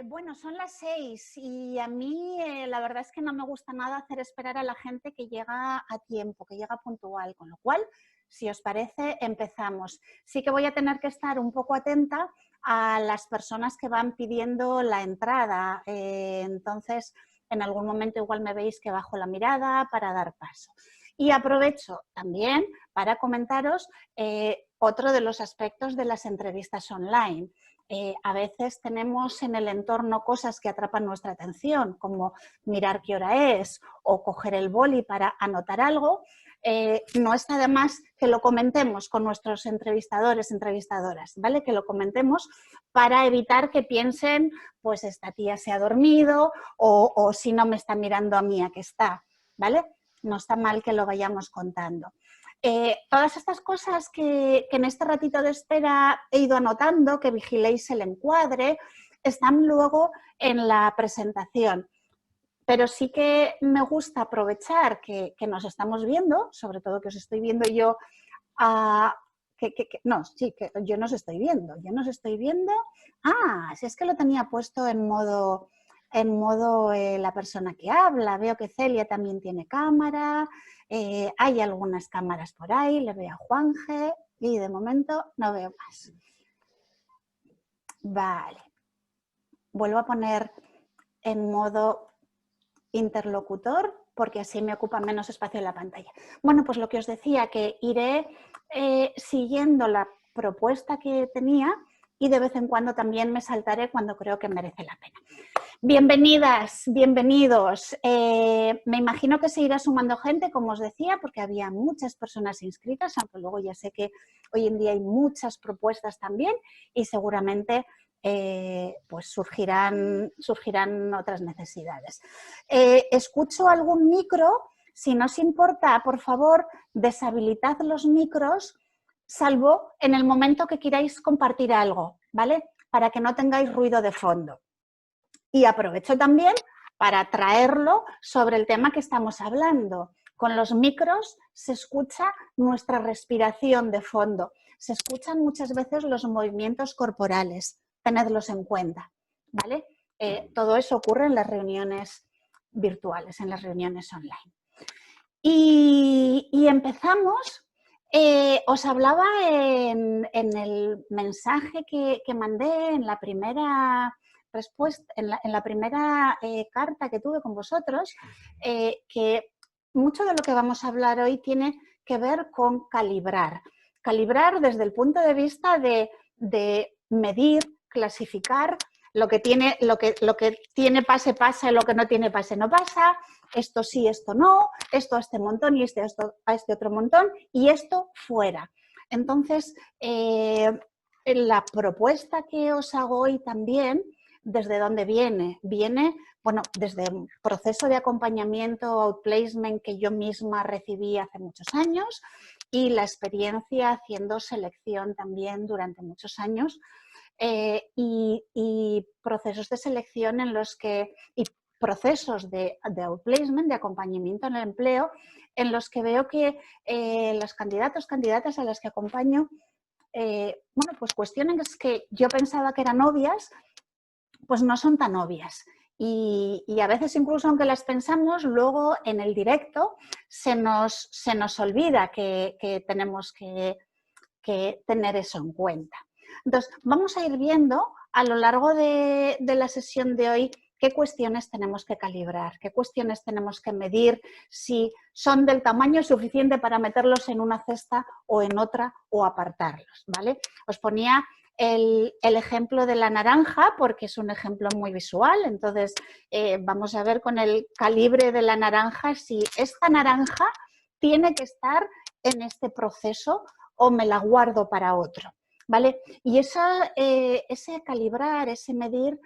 Bueno, son las 6 y a mí la verdad es que no me gusta nada hacer esperar a la gente que llega a tiempo, que llega puntual, con lo cual, si os parece, empezamos. Sí que voy a tener que estar un poco atenta a las personas que van pidiendo la entrada, entonces en algún momento igual me veis que bajo la mirada para dar paso. Y aprovecho también para comentaros otro de los aspectos de las entrevistas online. A veces tenemos en el entorno cosas que atrapan nuestra atención, como mirar qué hora es o coger el boli para anotar algo. No está de más que lo comentemos con nuestros entrevistadores, entrevistadoras, ¿vale? Que lo comentemos para evitar que piensen, pues esta tía se ha dormido o si no me está mirando a mí a que está, ¿vale? No está mal que lo vayamos contando. Todas estas cosas que en este ratito de espera he ido anotando, que vigiléis el encuadre, están luego en la presentación. Pero sí que me gusta aprovechar que nos estamos viendo, sobre todo que os estoy viendo yo, que yo nos estoy viendo, si es que lo tenía puesto en modo la persona que habla. Veo que Celia también tiene cámara, hay algunas cámaras por ahí, le veo a Juanje y de momento no veo más. Vale, vuelvo a poner en modo interlocutor porque así me ocupa menos espacio en la pantalla. Bueno, pues lo que os decía, que iré siguiendo la propuesta que tenía y de vez en cuando también me saltaré cuando creo que merece la pena. Bienvenidas, bienvenidos. Me imagino que se irá sumando gente, como os decía, porque había muchas personas inscritas, aunque luego ya sé que hoy en día hay muchas propuestas también y seguramente pues surgirán otras necesidades. Escucho algún micro. Si no os importa, por favor, deshabilitad los micros, salvo en el momento que queráis compartir algo, ¿vale? Para que no tengáis ruido de fondo. Y aprovecho también para traerlo sobre el tema que estamos hablando. Con los micros se escucha nuestra respiración de fondo, se escuchan muchas veces los movimientos corporales, tenedlos en cuenta, ¿vale? Todo eso ocurre en las reuniones virtuales, en las reuniones online. Y empezamos. Os hablaba en el mensaje que mandé en la primera respuesta, en la primera carta que tuve con vosotros, que mucho de lo que vamos a hablar hoy tiene que ver con calibrar. Calibrar desde el punto de vista de medir, clasificar lo que tiene pase pasa y lo que no tiene pase no pasa, esto sí, esto no, esto a este montón y esto a este otro montón y esto fuera. Entonces, la propuesta que os hago hoy también, ¿desde dónde viene? Viene, bueno, desde un proceso de acompañamiento, outplacement que yo misma recibí hace muchos años y la experiencia haciendo selección también durante muchos años. Y procesos de selección en los que, y procesos de outplacement, de acompañamiento en el empleo, en los que veo que los candidatos, candidatas a las que acompaño, bueno, pues cuestiones que yo pensaba que eran obvias, pues no son tan obvias. Y a veces incluso aunque las pensamos, luego en el directo se nos olvida que tenemos que tener eso en cuenta. Entonces, vamos a ir viendo a lo largo de la sesión de hoy qué cuestiones tenemos que calibrar, qué cuestiones tenemos que medir, si son del tamaño suficiente para meterlos en una cesta o en otra o apartarlos, ¿vale? Os ponía el ejemplo de la naranja porque es un ejemplo muy visual, entonces vamos a ver con el calibre de la naranja si esta naranja tiene que estar en este proceso o me la guardo para otro, ¿vale? Y ese calibrar, ese medir,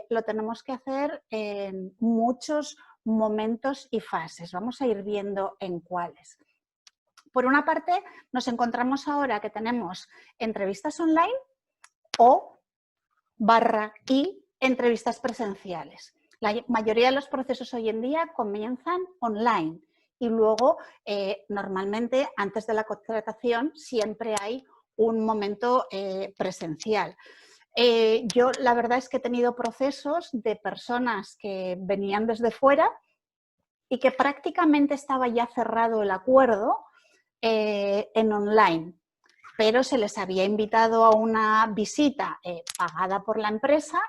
lo tenemos que hacer en muchos momentos y fases. Vamos a ir viendo en cuáles. Por una parte, nos encontramos ahora que tenemos entrevistas online o / entrevistas presenciales. La mayoría de los procesos hoy en día comienzan online y luego normalmente antes de la contratación siempre hay un momento presencial. Yo la verdad es que he tenido procesos de personas que venían desde fuera y que prácticamente estaba ya cerrado el acuerdo en online, pero se les había invitado a una visita pagada por la empresa,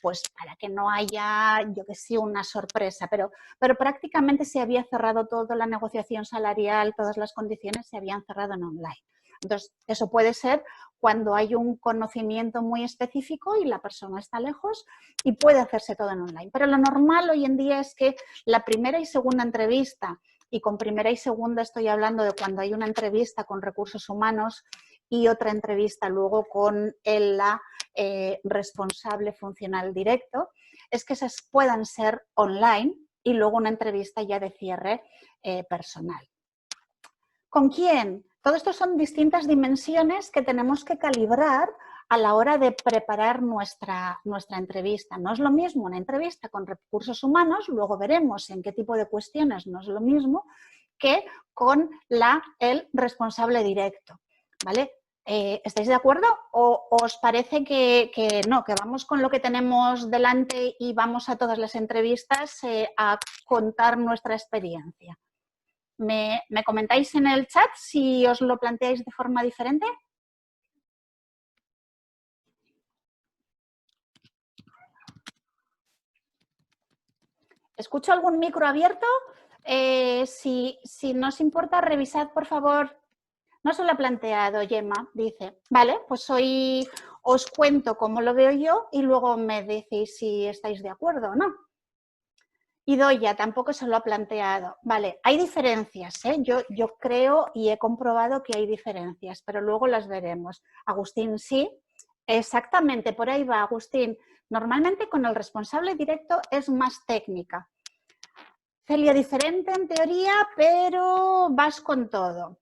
pues para que no haya, yo que sé, una sorpresa, pero prácticamente se había cerrado toda la negociación salarial, todas las condiciones se habían cerrado en online. Entonces, eso puede ser cuando hay un conocimiento muy específico y la persona está lejos y puede hacerse todo en online. Pero lo normal hoy en día es que la primera y segunda entrevista, y con primera y segunda estoy hablando de cuando hay una entrevista con recursos humanos y otra entrevista luego con la responsable funcional directo, es que esas puedan ser online y luego una entrevista ya de cierre personal. ¿Con quién? Todo esto son distintas dimensiones que tenemos que calibrar a la hora de preparar nuestra entrevista. No es lo mismo una entrevista con recursos humanos, luego veremos en qué tipo de cuestiones no es lo mismo, que con el responsable directo, ¿vale? ¿Estáis de acuerdo? ¿O os parece que no, que vamos con lo que tenemos delante y vamos a todas las entrevistas a contar nuestra experiencia? ¿Me comentáis en el chat si os lo planteáis de forma diferente? ¿Escucho algún micro abierto? Si no os importa, revisad, por favor. No se lo ha planteado, Gemma, dice. Vale, pues hoy os cuento cómo lo veo yo y luego me decís si estáis de acuerdo o no. Y Doya tampoco se lo ha planteado. Vale, hay diferencias, ¿eh? Yo creo y he comprobado que hay diferencias, pero luego las veremos. Agustín, sí, exactamente, por ahí va, Agustín. Normalmente con el responsable directo es más técnica. Celia, diferente en teoría, pero vas con todo.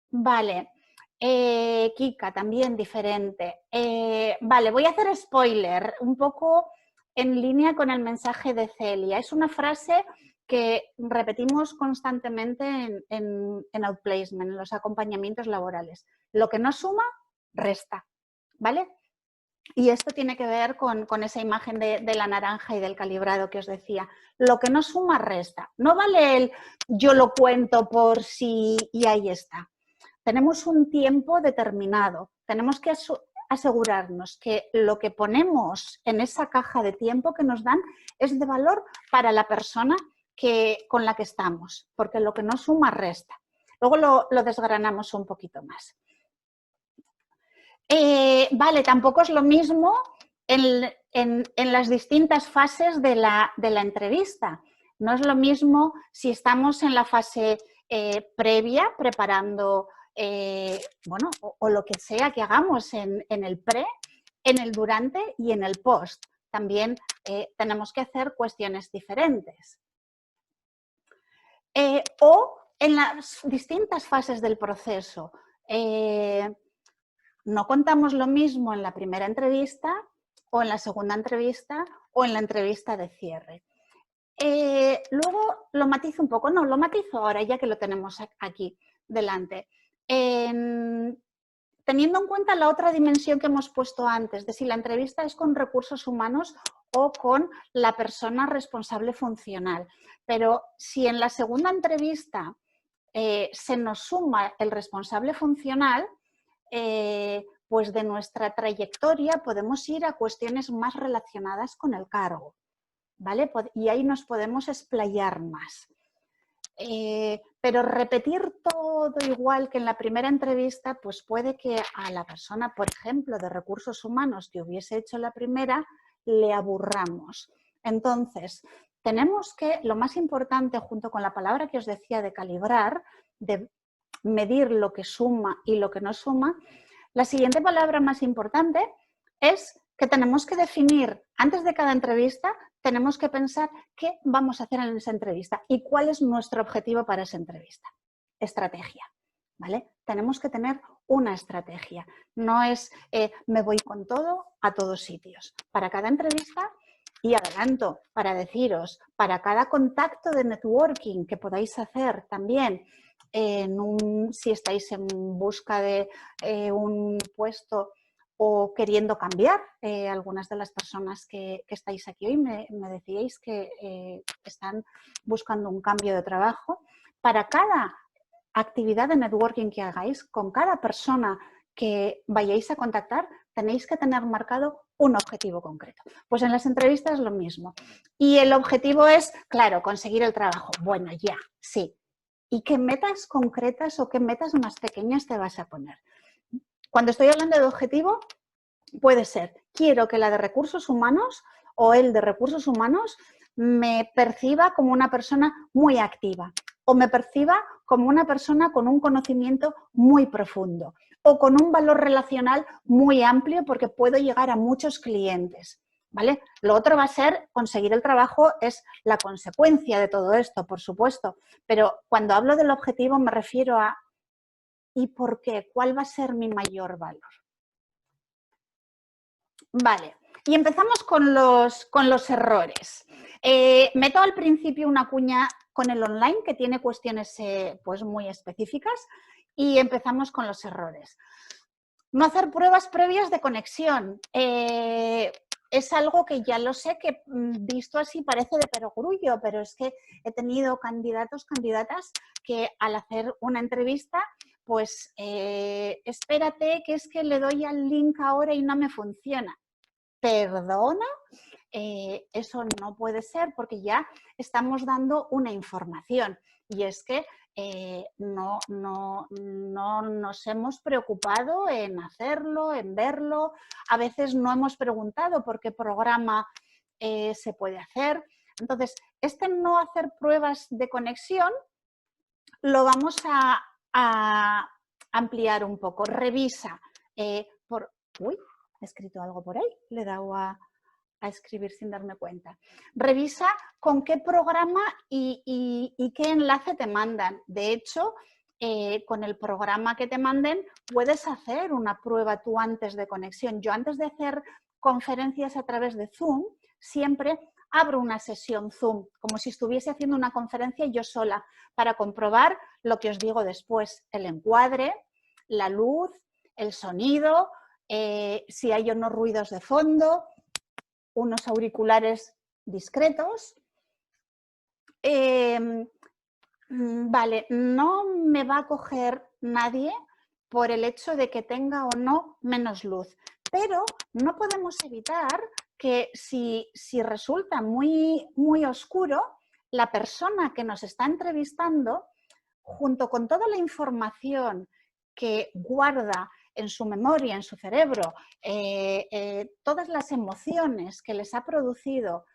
Vale. Kika, también diferente. Vale, voy a hacer spoiler, un poco en línea con el mensaje de Celia. Es una frase que repetimos constantemente en Outplacement, en los acompañamientos laborales. Lo que no suma, resta. ¿Vale? Y esto tiene que ver con esa imagen de la naranja y del calibrado que os decía. Lo que no suma, resta. No vale el yo lo cuento por si y ahí está. Tenemos un tiempo determinado. Tenemos que asegurarnos que lo que ponemos en esa caja de tiempo que nos dan es de valor para la persona con la que estamos, porque lo que no suma, resta. Luego lo desgranamos un poquito más. Vale, tampoco es lo mismo en las distintas fases de la entrevista. No es lo mismo si estamos en la fase previa, preparando, bueno, o lo que sea que hagamos en el pre, en el durante y en el post. También tenemos que hacer cuestiones diferentes. O en las distintas fases del proceso. No contamos lo mismo en la primera entrevista o en la segunda entrevista o en la entrevista de cierre. Luego lo matizo un poco, no, lo matizo ahora ya que lo tenemos aquí delante. Teniendo en cuenta la otra dimensión que hemos puesto antes, de si la entrevista es con recursos humanos o con la persona responsable funcional. Pero si en la segunda entrevista se nos suma el responsable funcional, pues de nuestra trayectoria podemos ir a cuestiones más relacionadas con el cargo, ¿vale? Y ahí nos podemos explayar más. Pero repetir todo igual que en la primera entrevista, pues puede que a la persona, por ejemplo, de recursos humanos que hubiese hecho la primera, le aburramos. Entonces, tenemos que, lo más importante, junto con la palabra que os decía de calibrar, de medir lo que suma y lo que no suma, la siguiente palabra más importante es que tenemos que definir, antes de cada entrevista, tenemos que pensar qué vamos a hacer en esa entrevista y cuál es nuestro objetivo para esa entrevista. Estrategia, ¿vale? Tenemos que tener una estrategia. No es me voy con todo a todos sitios. Para cada entrevista, y adelanto para deciros, para cada contacto de networking que podáis hacer también, si estáis en busca de un puesto o queriendo cambiar. Algunas de las personas que estáis aquí hoy me decíais que están buscando un cambio de trabajo. Para cada actividad de networking que hagáis, con cada persona que vayáis a contactar, tenéis que tener marcado un objetivo concreto. Pues en las entrevistas lo mismo. Y el objetivo es, claro, conseguir el trabajo. Bueno, ya, sí. ¿Y qué metas concretas o qué metas más pequeñas te vas a poner? Cuando estoy hablando de objetivo, puede ser, quiero que la de recursos humanos o el de recursos humanos me perciba como una persona muy activa o me perciba como una persona con un conocimiento muy profundo o con un valor relacional muy amplio porque puedo llegar a muchos clientes, ¿vale? Lo otro va a ser conseguir el trabajo, es la consecuencia de todo esto, por supuesto, pero cuando hablo del objetivo me refiero a ¿y por qué? ¿Cuál va a ser mi mayor valor? Vale, y empezamos con los errores. Meto al principio una cuña con el online que tiene cuestiones pues muy específicas y empezamos con los errores. No hacer pruebas previas de conexión. Es algo que ya lo sé que visto así parece de perogrullo, pero es que he tenido candidatos, candidatas que al hacer una entrevista, pues espérate que es que le doy al link ahora y no me funciona. ¿Perdona? Eso no puede ser porque ya estamos dando una información y es que no nos hemos preocupado en hacerlo, en verlo. A veces no hemos preguntado por qué programa se puede hacer. Entonces, este no hacer pruebas de conexión lo vamos a ampliar un poco. Revisa Uy, he escrito algo por ahí, le he dado a escribir sin darme cuenta. Revisa con qué programa y qué enlace te mandan. De hecho, con el programa que te manden puedes hacer una prueba tú antes de conexión. Yo antes de hacer conferencias a través de Zoom, siempre abro una sesión Zoom, como si estuviese haciendo una conferencia yo sola, para comprobar lo que os digo después, el encuadre, la luz, el sonido, si hay o no ruidos de fondo, unos auriculares discretos. Vale, no me va a coger nadie por el hecho de que tenga o no menos luz, pero no podemos evitar que si resulta muy, muy oscuro, la persona que nos está entrevistando, junto con toda la información que guarda en su memoria, en su cerebro, todas las emociones que les ha producido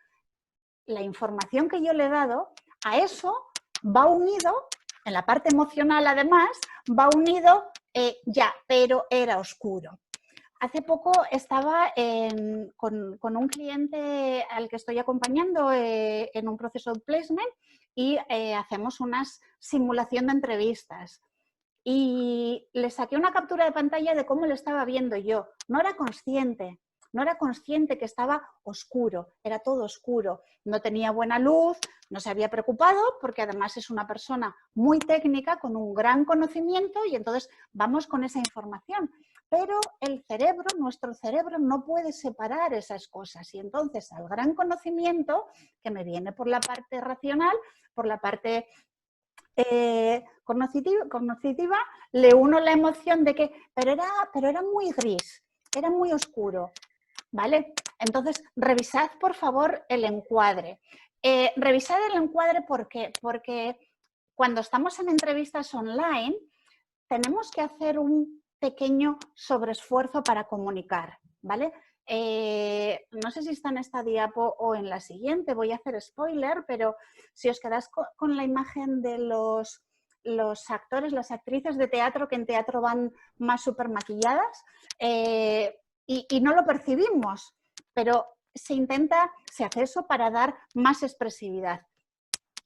la información que yo le he dado, a eso va unido, en la parte emocional además, va unido, ya, pero era oscuro. Hace poco estaba con un cliente al que estoy acompañando en un proceso de placement y hacemos una simulación de entrevistas. Y le saqué una captura de pantalla de cómo lo estaba viendo yo. No era consciente que estaba oscuro, era todo oscuro. No tenía buena luz, no se había preocupado porque además es una persona muy técnica con un gran conocimiento y entonces vamos con esa información. Pero el cerebro, nuestro cerebro no puede separar esas cosas y entonces al gran conocimiento que me viene por la parte racional, por la parte cognitiva, le uno la emoción de que, pero era muy gris, era muy oscuro, ¿vale? Entonces, revisad por favor el encuadre. Revisad el encuadre porque cuando estamos en entrevistas online tenemos que hacer un pequeño sobreesfuerzo para comunicar, ¿vale? No sé si está en esta diapo o en la siguiente, voy a hacer spoiler, pero si os quedáis con la imagen de los actores, las actrices de teatro que en teatro van más súper maquilladas y no lo percibimos, pero se hace eso para dar más expresividad.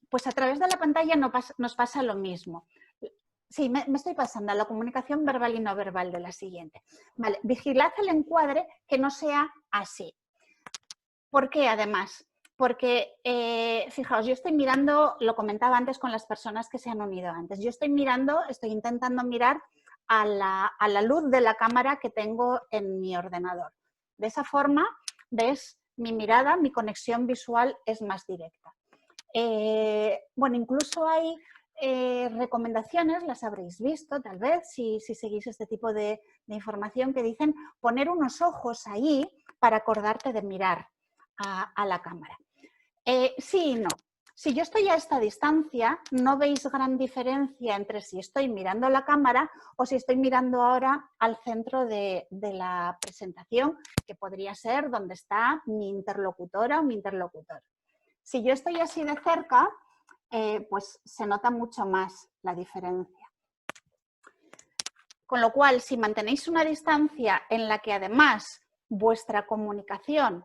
Pues a través de la pantalla nos pasa lo mismo. Sí, me estoy pasando a la comunicación verbal y no verbal de la siguiente. Vale, vigilad el encuadre que no sea así. ¿Por qué además? Porque, fijaos, yo estoy mirando, lo comentaba antes con las personas que se han unido antes, yo estoy intentando mirar a la luz de la cámara que tengo en mi ordenador. De esa forma, ves, mi mirada, mi conexión visual es más directa. Bueno, incluso hay recomendaciones, las habréis visto tal vez si seguís este tipo de información, que dicen poner unos ojos ahí para acordarte de mirar a la cámara. Sí y no. Si yo estoy a esta distancia, no veis gran diferencia entre si estoy mirando la cámara o si estoy mirando ahora al centro de la presentación, que podría ser donde está mi interlocutora o mi interlocutor. Si yo estoy así de cerca, pues se nota mucho más la diferencia. Con lo cual, si mantenéis una distancia en la que además vuestra comunicación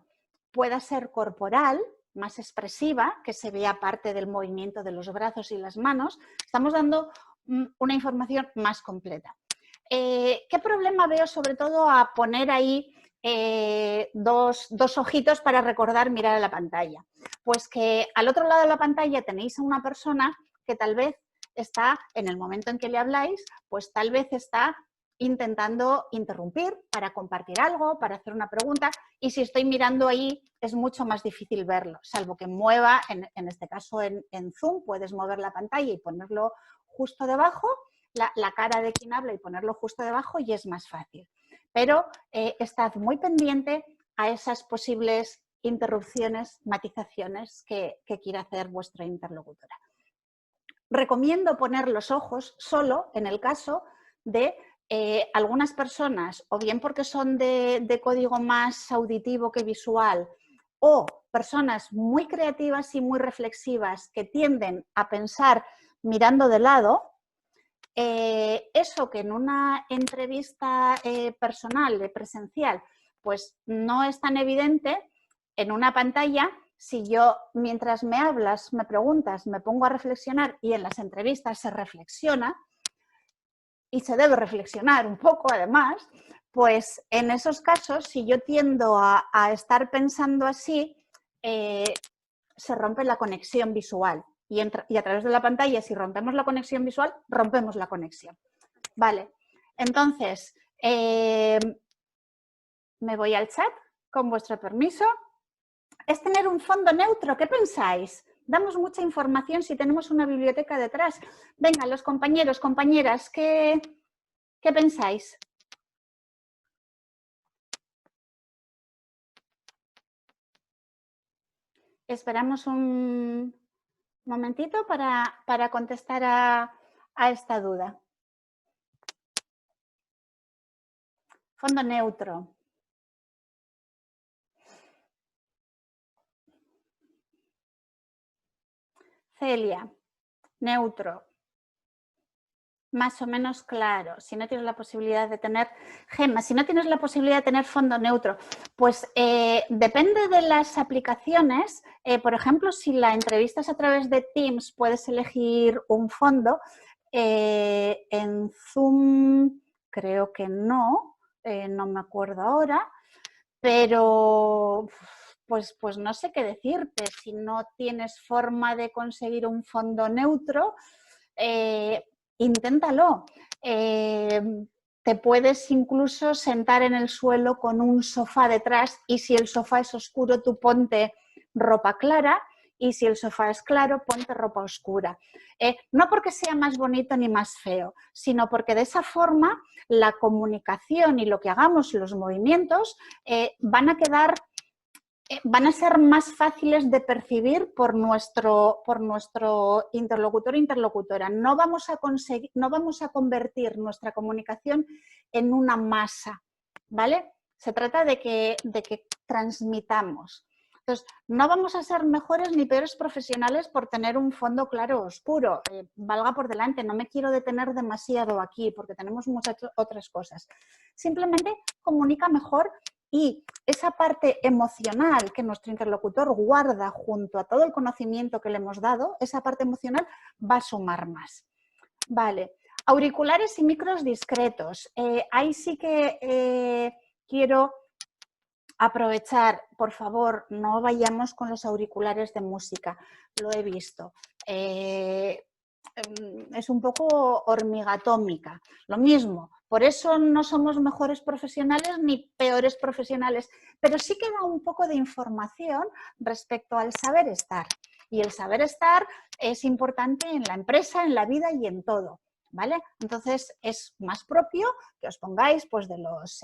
pueda ser corporal, más expresiva, que se vea parte del movimiento de los brazos y las manos, estamos dando una información más completa. ¿Qué problema veo sobre todo a poner ahí dos ojitos para recordar mirar a la pantalla? Pues que al otro lado de la pantalla tenéis a una persona que tal vez está, en el momento en que le habláis, pues tal vez está intentando interrumpir para compartir algo, para hacer una pregunta, y si estoy mirando ahí es mucho más difícil verlo, salvo que mueva, en este caso en Zoom, puedes mover la pantalla y ponerlo justo debajo, la cara de quien habla y ponerlo justo debajo y es más fácil. Pero estad muy pendiente a esas posibles interrupciones, matizaciones que quiera hacer vuestra interlocutora. Recomiendo poner los ojos solo en el caso de algunas personas, o bien porque son de código más auditivo que visual, o personas muy creativas y muy reflexivas que tienden a pensar mirando de lado. Eso que en una entrevista personal, presencial, pues no es tan evidente, en una pantalla, si yo mientras me hablas, me preguntas, me pongo a reflexionar y en las entrevistas se reflexiona, y se debe reflexionar un poco además, pues en esos casos, si yo tiendo a estar pensando así, se rompe la conexión visual. Y a través de la pantalla, si rompemos la conexión visual, rompemos la conexión. Vale, entonces, me voy al chat, con vuestro permiso. Es tener un fondo neutro, ¿qué pensáis? Damos mucha información si tenemos una biblioteca detrás. Venga, los compañeros, compañeras, ¿qué pensáis? Esperamos un momentito para contestar a esta duda. Fondo neutro. Celia, neutro. Más o menos claro. Si no tienes la posibilidad de tener, Gemma, si no tienes la posibilidad de tener fondo neutro, pues depende de las aplicaciones. Por ejemplo, si la entrevista es a través de Teams, puedes elegir un fondo. En Zoom creo que no, no me acuerdo ahora, pero pues no sé qué decirte. Si no tienes forma de conseguir un fondo neutro, inténtalo. Te puedes incluso sentar en el suelo con un sofá detrás y si el sofá es oscuro, tú ponte ropa clara y si el sofá es claro, ponte ropa oscura. No porque sea más bonito ni más feo, sino porque de esa forma la comunicación y lo que hagamos, los movimientos, van a ser más fáciles de percibir por nuestro interlocutor o interlocutora. No vamos a convertir nuestra comunicación en una masa, ¿vale? Se trata de que transmitamos. Entonces, no vamos a ser mejores ni peores profesionales por tener un fondo claro o oscuro. Valga por delante, no me quiero detener demasiado aquí porque tenemos muchas otras cosas. Simplemente comunica mejor y esa parte emocional que nuestro interlocutor guarda junto a todo el conocimiento que le hemos dado, esa parte emocional va a sumar más. Vale, auriculares y micros discretos. Ahí sí que quiero aprovechar, por favor, no vayamos con los auriculares de música, lo he visto. Es un poco hormiga atómica. Lo mismo, Por eso no somos mejores profesionales ni peores profesionales, pero sí que da un poco de información respecto al saber estar. Y el saber estar es importante en la empresa, en la vida y en todo, ¿vale? Entonces es más propio que os pongáis pues de los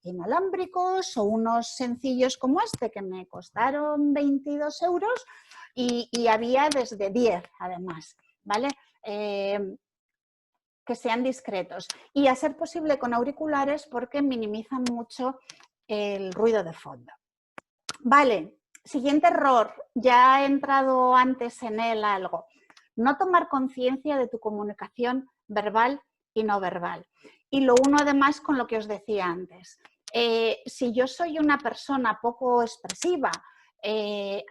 inalámbricos o unos sencillos como este que me costaron 22 euros y había desde 10 además, ¿vale? Que sean discretos y a ser posible con auriculares porque minimizan mucho el ruido de fondo. Vale, siguiente error, ya he entrado antes en él algo. No tomar conciencia de tu comunicación verbal y no verbal. Y lo uno además con lo que os decía antes. Si yo soy una persona poco expresiva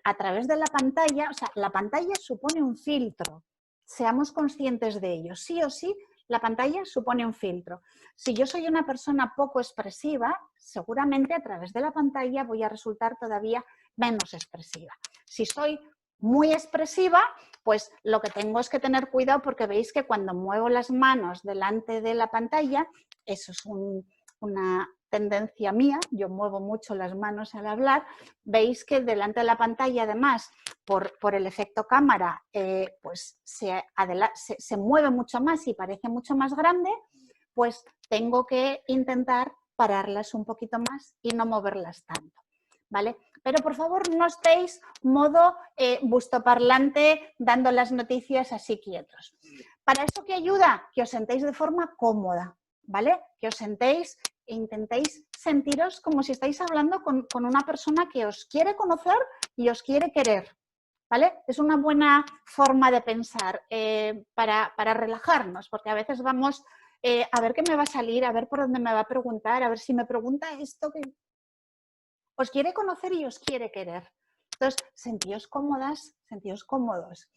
a través de la pantalla, o sea, la pantalla supone un filtro, seamos conscientes de ello. Sí o sí, la pantalla supone un filtro. Si yo soy una persona poco expresiva, seguramente a través de la pantalla voy a resultar todavía menos expresiva. Si soy muy expresiva, pues lo que tengo es que tener cuidado porque veis que cuando muevo las manos delante de la pantalla, eso es una tendencia mía, yo muevo mucho las manos al hablar, veis que delante de la pantalla además por el efecto cámara pues se mueve mucho más y parece mucho más grande, pues tengo que intentar pararlas un poquito más y no moverlas tanto, ¿vale? Pero por favor no estéis modo bustoparlante dando las noticias así quietos. ¿Para eso qué ayuda? Que os sentéis de forma cómoda, ¿vale? Que os sentéis e intentéis sentiros como si estáis hablando con una persona que os quiere conocer y os quiere querer, ¿vale? Es una buena forma de pensar para relajarnos, porque a veces vamos a ver qué me va a salir, a ver por dónde me va a preguntar, a ver si me pregunta esto que os quiere conocer y os quiere querer. Entonces, sentíos cómodas, sentíos cómodos.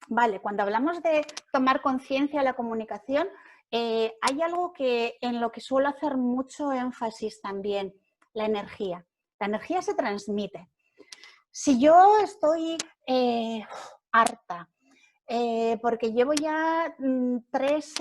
Vale, cuando hablamos de tomar conciencia de la comunicación, hay algo en lo que suelo hacer mucho énfasis también, la energía. La energía se transmite. Si yo estoy harta, porque llevo ya tres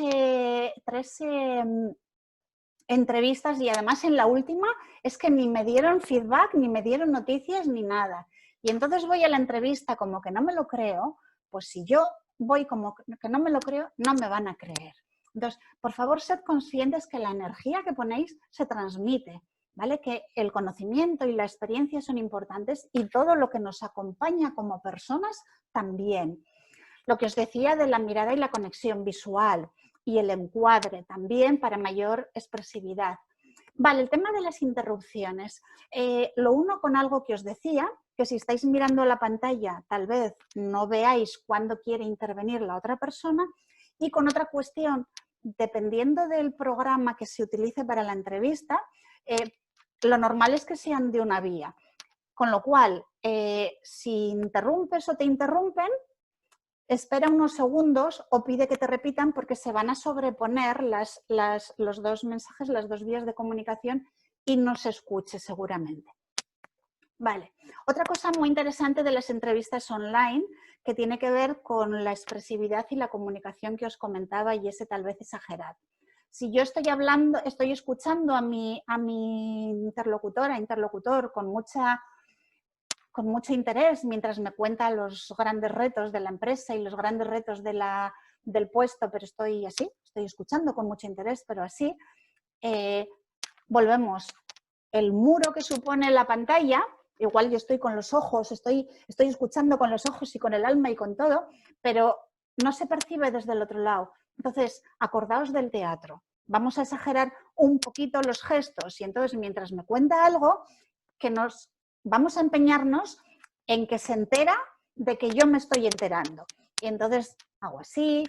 entrevistas y además en la última es que ni me dieron feedback, ni me dieron noticias, ni nada. Y entonces voy a la entrevista como que no me lo creo, pues si yo voy como que no me lo creo, no me van a creer. Entonces, por favor, sed conscientes que la energía que ponéis se transmite, ¿vale? Que el conocimiento y la experiencia son importantes y todo lo que nos acompaña como personas también. Lo que os decía de la mirada y la conexión visual y el encuadre también para mayor expresividad. Vale, el tema de las interrupciones. Lo uno con algo que os decía, que si estáis mirando la pantalla tal vez no veáis cuándo quiere intervenir la otra persona, y con otra cuestión, dependiendo del programa que se utilice para la entrevista, lo normal es que sean de una vía. Con lo cual, si interrumpes o te interrumpen, espera unos segundos o pide que te repitan porque se van a sobreponer los dos mensajes, las dos vías de comunicación y no se escuche seguramente. Vale. Otra cosa muy interesante de las entrevistas online que tiene que ver con la expresividad y la comunicación que os comentaba y ese tal vez exagerado. Si yo estoy hablando, estoy escuchando a mi interlocutor con mucho interés mientras me cuenta los grandes retos de la empresa y los grandes retos del puesto, pero estoy así, estoy escuchando con mucho interés, pero así, volvemos. El muro que supone la pantalla, igual yo estoy con los ojos, estoy escuchando con los ojos y con el alma y con todo, pero no se percibe desde el otro lado. Entonces, acordaos del teatro. Vamos a exagerar un poquito los gestos y entonces mientras me cuenta algo, vamos a empeñarnos en que se entera de que yo me estoy enterando. Y entonces hago así,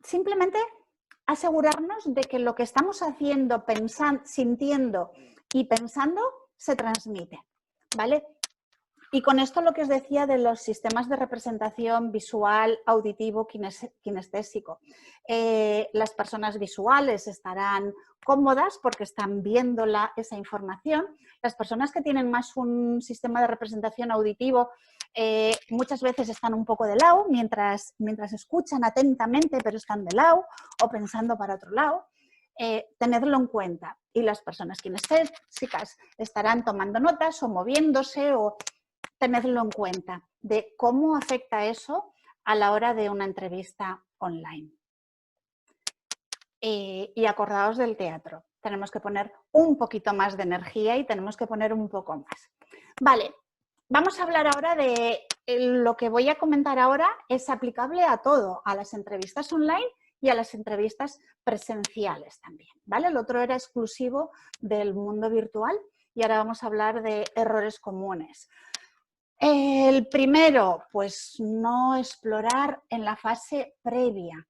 simplemente asegurarnos de que lo que estamos haciendo, sintiendo y pensando se transmite, ¿vale? Y con esto lo que os decía de los sistemas de representación visual, auditivo, kinestésico. Las personas visuales estarán cómodas porque están viendo esa información. Las personas que tienen más un sistema de representación auditivo muchas veces están un poco de lado mientras escuchan atentamente, pero están de lado o pensando para otro lado. Tenedlo en cuenta. Y las personas kinestésicas estarán tomando notas o moviéndose, o tenedlo en cuenta de cómo afecta eso a la hora de una entrevista online. Y acordaos del teatro. Tenemos que poner un poquito más de energía y tenemos que poner un poco más. Vale, vamos a hablar ahora de lo que voy a comentar ahora. Es aplicable a todo, a las entrevistas online y a las entrevistas presenciales también, ¿vale? El otro era exclusivo del mundo virtual y ahora vamos a hablar de errores comunes. El primero, pues no explorar en la fase previa.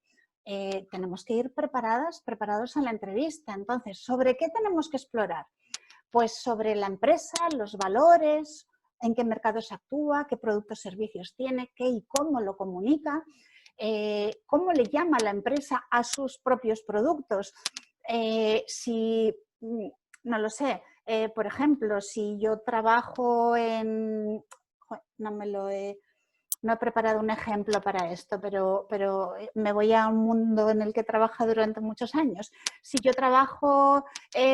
Tenemos que ir preparados a la entrevista. Entonces, ¿sobre qué tenemos que explorar? Pues sobre la empresa, los valores, en qué mercados actúa, qué productos y servicios tiene, qué y cómo lo comunica, cómo le llama la empresa a sus propios productos. Si, no lo sé, por ejemplo, si yo trabajo en... No he preparado un ejemplo para esto, pero me voy a un mundo en el que he trabajado durante muchos años. Si yo trabajo,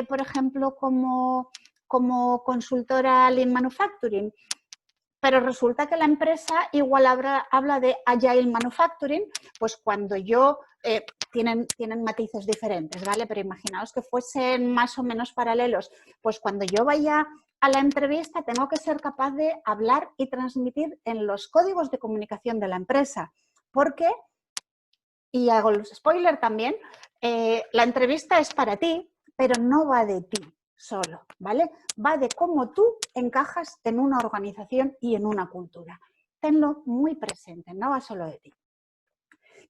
por ejemplo, como consultora Lean Manufacturing, pero resulta que la empresa igual habla de Agile Manufacturing, pues cuando yo... tienen matices diferentes, ¿vale? Pero imaginaos que fuesen más o menos paralelos. Pues cuando yo vaya a la entrevista tengo que ser capaz de hablar y transmitir en los códigos de comunicación de la empresa. Porque, y hago los spoilers también, la entrevista es para ti, pero no va de ti solo, ¿vale? Va de cómo tú encajas en una organización y en una cultura. Tenlo muy presente, no va solo de ti.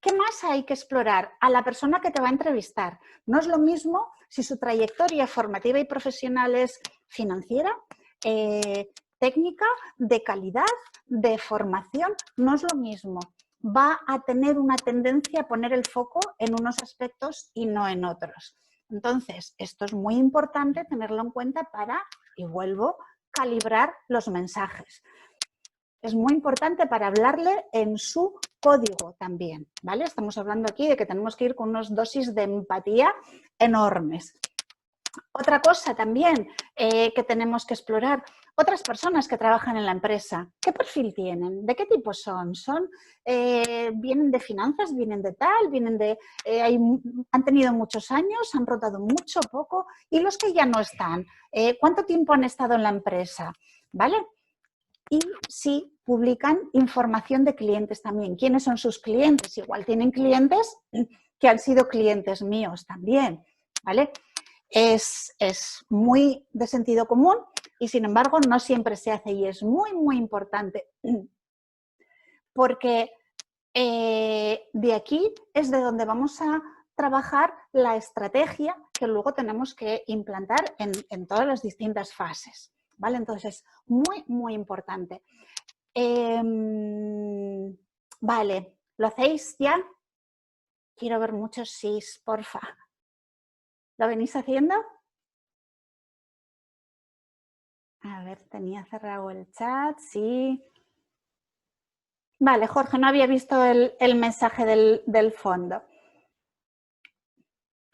¿Qué más hay que explorar? A la persona que te va a entrevistar. No es lo mismo si su trayectoria formativa y profesional es financiera, técnica, de calidad, de formación. No es lo mismo. Va a tener una tendencia a poner el foco en unos aspectos y no en otros. Entonces, esto es muy importante tenerlo en cuenta para, y vuelvo, calibrar los mensajes. Es muy importante para hablarle en su código también, ¿vale? Estamos hablando aquí de que tenemos que ir con unas dosis de empatía enormes. Otra cosa también que tenemos que explorar, otras personas que trabajan en la empresa, ¿qué perfil tienen? ¿De qué tipo son? ¿Vienen de finanzas? ¿Vienen de tal? ¿Vienen de, han tenido muchos años? ¿Han rotado mucho, poco? ¿Y los que ya no están? ¿Cuánto tiempo han estado en la empresa? ¿Vale? Y si publican información de clientes también. ¿Quiénes son sus clientes? Igual tienen clientes que han sido clientes míos también, ¿vale? Es muy de sentido común y sin embargo no siempre se hace y es muy, muy importante porque de aquí es de donde vamos a trabajar la estrategia que luego tenemos que implantar en todas las distintas fases, ¿vale? Entonces es muy, muy importante. Vale, ¿lo hacéis ya? Quiero ver muchos sís, porfa. ¿Lo venís haciendo? A ver, tenía cerrado el chat, sí. Vale, Jorge, no había visto el mensaje del fondo.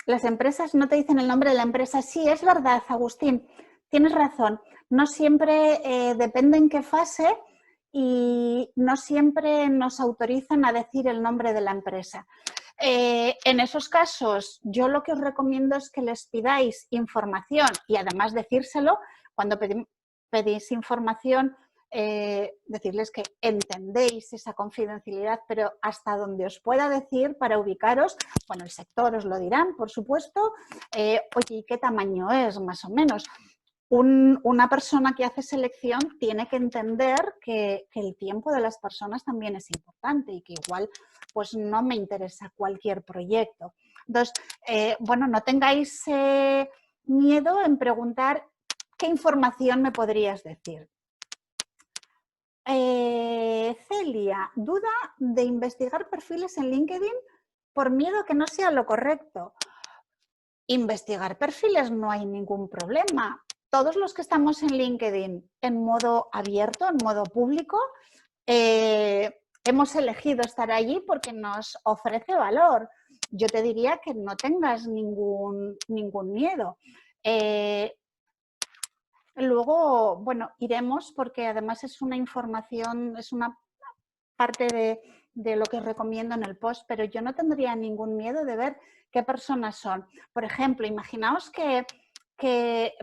Las empresas no te dicen el nombre de la empresa. Sí, es verdad, Agustín, tienes razón. No siempre depende en qué fase y no siempre nos autorizan a decir el nombre de la empresa. En esos casos, yo lo que os recomiendo es que les pidáis información y además decírselo cuando pedís información. Decirles que entendéis esa confidencialidad, pero hasta donde os pueda decir para ubicaros, bueno, el sector os lo dirán, por supuesto, oye, ¿y qué tamaño es más o menos? Una persona que hace selección tiene que entender que el tiempo de las personas también es importante y que igual pues no me interesa cualquier proyecto. Entonces, bueno, no tengáis miedo en preguntar qué información me podrías decir. Celia, duda de investigar perfiles en LinkedIn por miedo a que no sea lo correcto. Investigar perfiles no hay ningún problema. Todos los que estamos en LinkedIn en modo abierto, en modo público, hemos elegido estar allí porque nos ofrece valor. Yo te diría que no tengas ningún miedo. Luego, bueno, iremos porque además es una información, es una parte de lo que os recomiendo en el post, pero yo no tendría ningún miedo de ver qué personas son. Por ejemplo, imaginaos que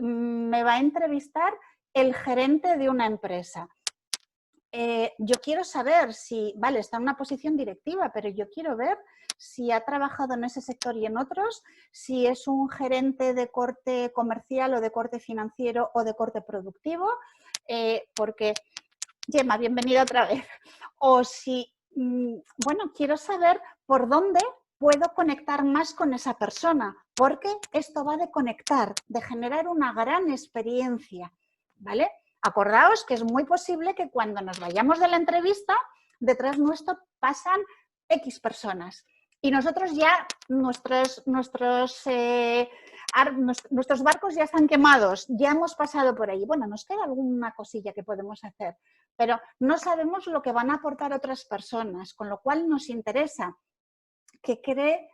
me va a entrevistar el gerente de una empresa. Yo quiero saber si, vale, está en una posición directiva, pero yo quiero ver si ha trabajado en ese sector y en otros, si es un gerente de corte comercial o de corte financiero o de corte productivo, porque, Gemma, bienvenida otra vez. O si, bueno, quiero saber por dónde puedo conectar más con esa persona, porque esto va de conectar, de generar una gran experiencia, ¿vale? Acordaos que es muy posible que cuando nos vayamos de la entrevista, detrás nuestro pasan X personas y nosotros ya, nuestros barcos ya están quemados, ya hemos pasado por ahí. Bueno, nos queda alguna cosilla que podemos hacer, pero no sabemos lo que van a aportar otras personas, con lo cual nos interesa que quede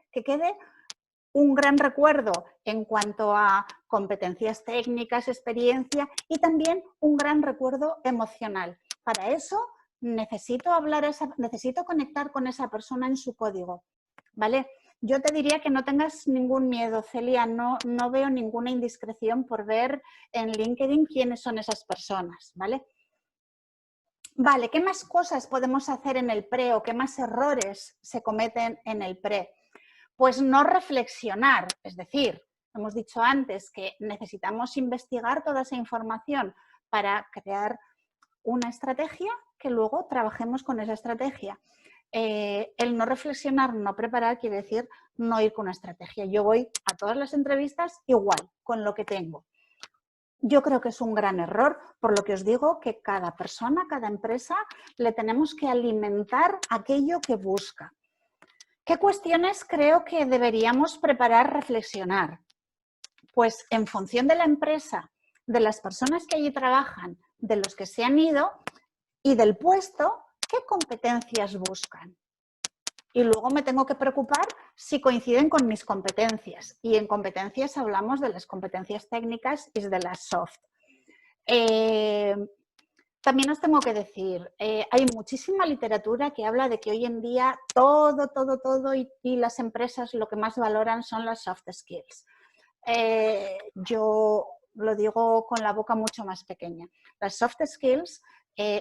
un gran recuerdo en cuanto a competencias técnicas, experiencia y también un gran recuerdo emocional. Para eso necesito conectar con esa persona en su código, ¿vale? Yo te diría que no tengas ningún miedo, Celia, no veo ninguna indiscreción por ver en LinkedIn quiénes son esas personas, ¿vale? Vale, ¿qué más cosas podemos hacer en el pre o qué más errores se cometen en el pre? Pues no reflexionar, es decir, hemos dicho antes que necesitamos investigar toda esa información para crear una estrategia que luego trabajemos con esa estrategia. El no reflexionar, no preparar, quiere decir no ir con una estrategia. Yo voy a todas las entrevistas igual, con lo que tengo. Yo creo que es un gran error, por lo que os digo que cada persona, cada empresa, le tenemos que alimentar aquello que busca. ¿Qué cuestiones creo que deberíamos preparar, reflexionar? Pues en función de la empresa, de las personas que allí trabajan, de los que se han ido y del puesto, ¿qué competencias buscan? Y luego me tengo que preocupar si coinciden con mis competencias. Y en competencias hablamos de las competencias técnicas y de las soft. También os tengo que decir, hay muchísima literatura que habla de que hoy en día todo y las empresas lo que más valoran son las soft skills. Yo lo digo con la boca mucho más pequeña. Las soft skills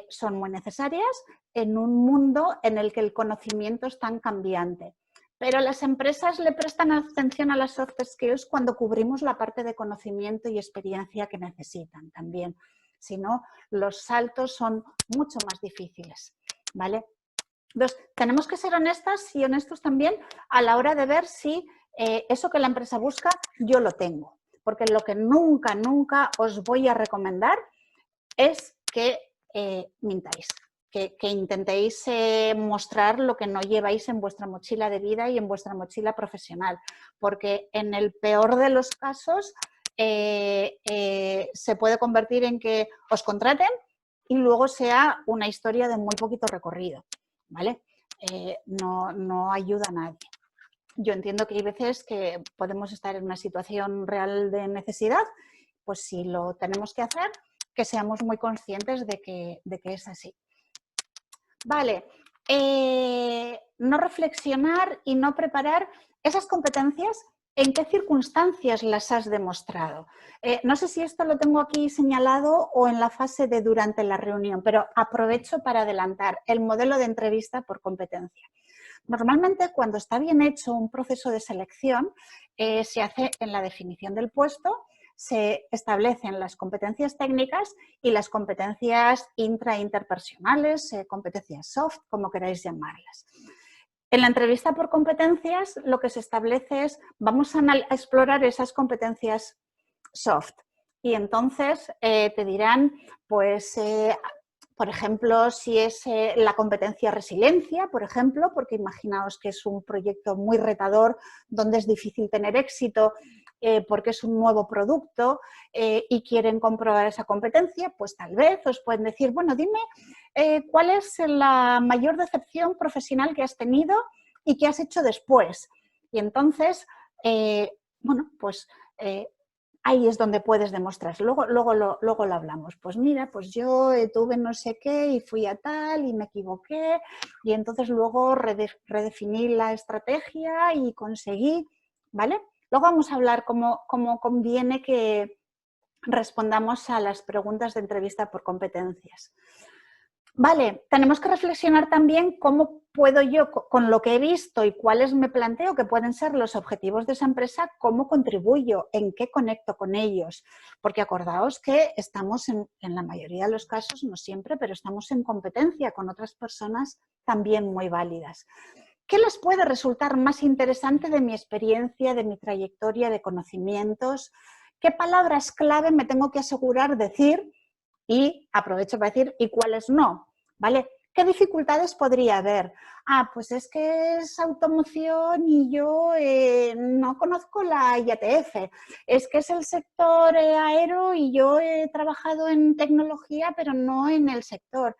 son muy necesarias en un mundo en el que el conocimiento es tan cambiante. Pero las empresas le prestan atención a las soft skills cuando cubrimos la parte de conocimiento y experiencia que necesitan también. Si no, los saltos son mucho más difíciles, ¿vale? Entonces, tenemos que ser honestas y honestos también a la hora de ver si eso que la empresa busca, yo lo tengo. Porque lo que nunca os voy a recomendar es que mintáis, que intentéis mostrar lo que no lleváis en vuestra mochila de vida y en vuestra mochila profesional. Porque en el peor de los casos se puede convertir en que os contraten y luego sea una historia de muy poquito recorrido, ¿vale? No ayuda a nadie. Yo entiendo que hay veces que podemos estar en una situación real de necesidad, pues si lo tenemos que hacer, que seamos muy conscientes de que es así. Vale, no reflexionar y no preparar esas competencias. ¿En qué circunstancias las has demostrado? No sé si esto lo tengo aquí señalado o en la fase de durante la reunión, pero aprovecho para adelantar el modelo de entrevista por competencia. Normalmente, cuando está bien hecho un proceso de selección, se hace en la definición del puesto, se establecen las competencias técnicas y las competencias interpersonales, competencias soft, como queráis llamarlas. En la entrevista por competencias, lo que se establece es, vamos a explorar esas competencias soft. Y entonces te dirán, pues, por ejemplo, si es la competencia resiliencia, por ejemplo, porque imaginaos que es un proyecto muy retador donde es difícil tener éxito porque es un nuevo producto y quieren comprobar esa competencia, pues tal vez os pueden decir, bueno, dime cuál es la mayor decepción profesional que has tenido y qué has hecho después. Y entonces, bueno, pues ahí es donde puedes demostrar. Luego lo hablamos. Pues mira, pues yo tuve no sé qué y fui a tal y me equivoqué y entonces luego redefiní la estrategia y conseguí, ¿vale? Luego vamos a hablar cómo conviene que respondamos a las preguntas de entrevista por competencias. Vale, tenemos que reflexionar también cómo puedo yo, con lo que he visto y cuáles me planteo que pueden ser los objetivos de esa empresa, cómo contribuyo, en qué conecto con ellos. Porque acordaos que estamos en la mayoría de los casos, no siempre, pero estamos en competencia con otras personas también muy válidas. ¿Qué les puede resultar más interesante de mi experiencia, de mi trayectoria, de conocimientos? ¿Qué palabras clave me tengo que asegurar decir? Y aprovecho para decir, ¿y cuáles no? ¿Vale? ¿Qué dificultades podría haber? Pues es que es automoción y yo no conozco la IATF. Es que es el sector aero y yo he trabajado en tecnología, pero no en el sector.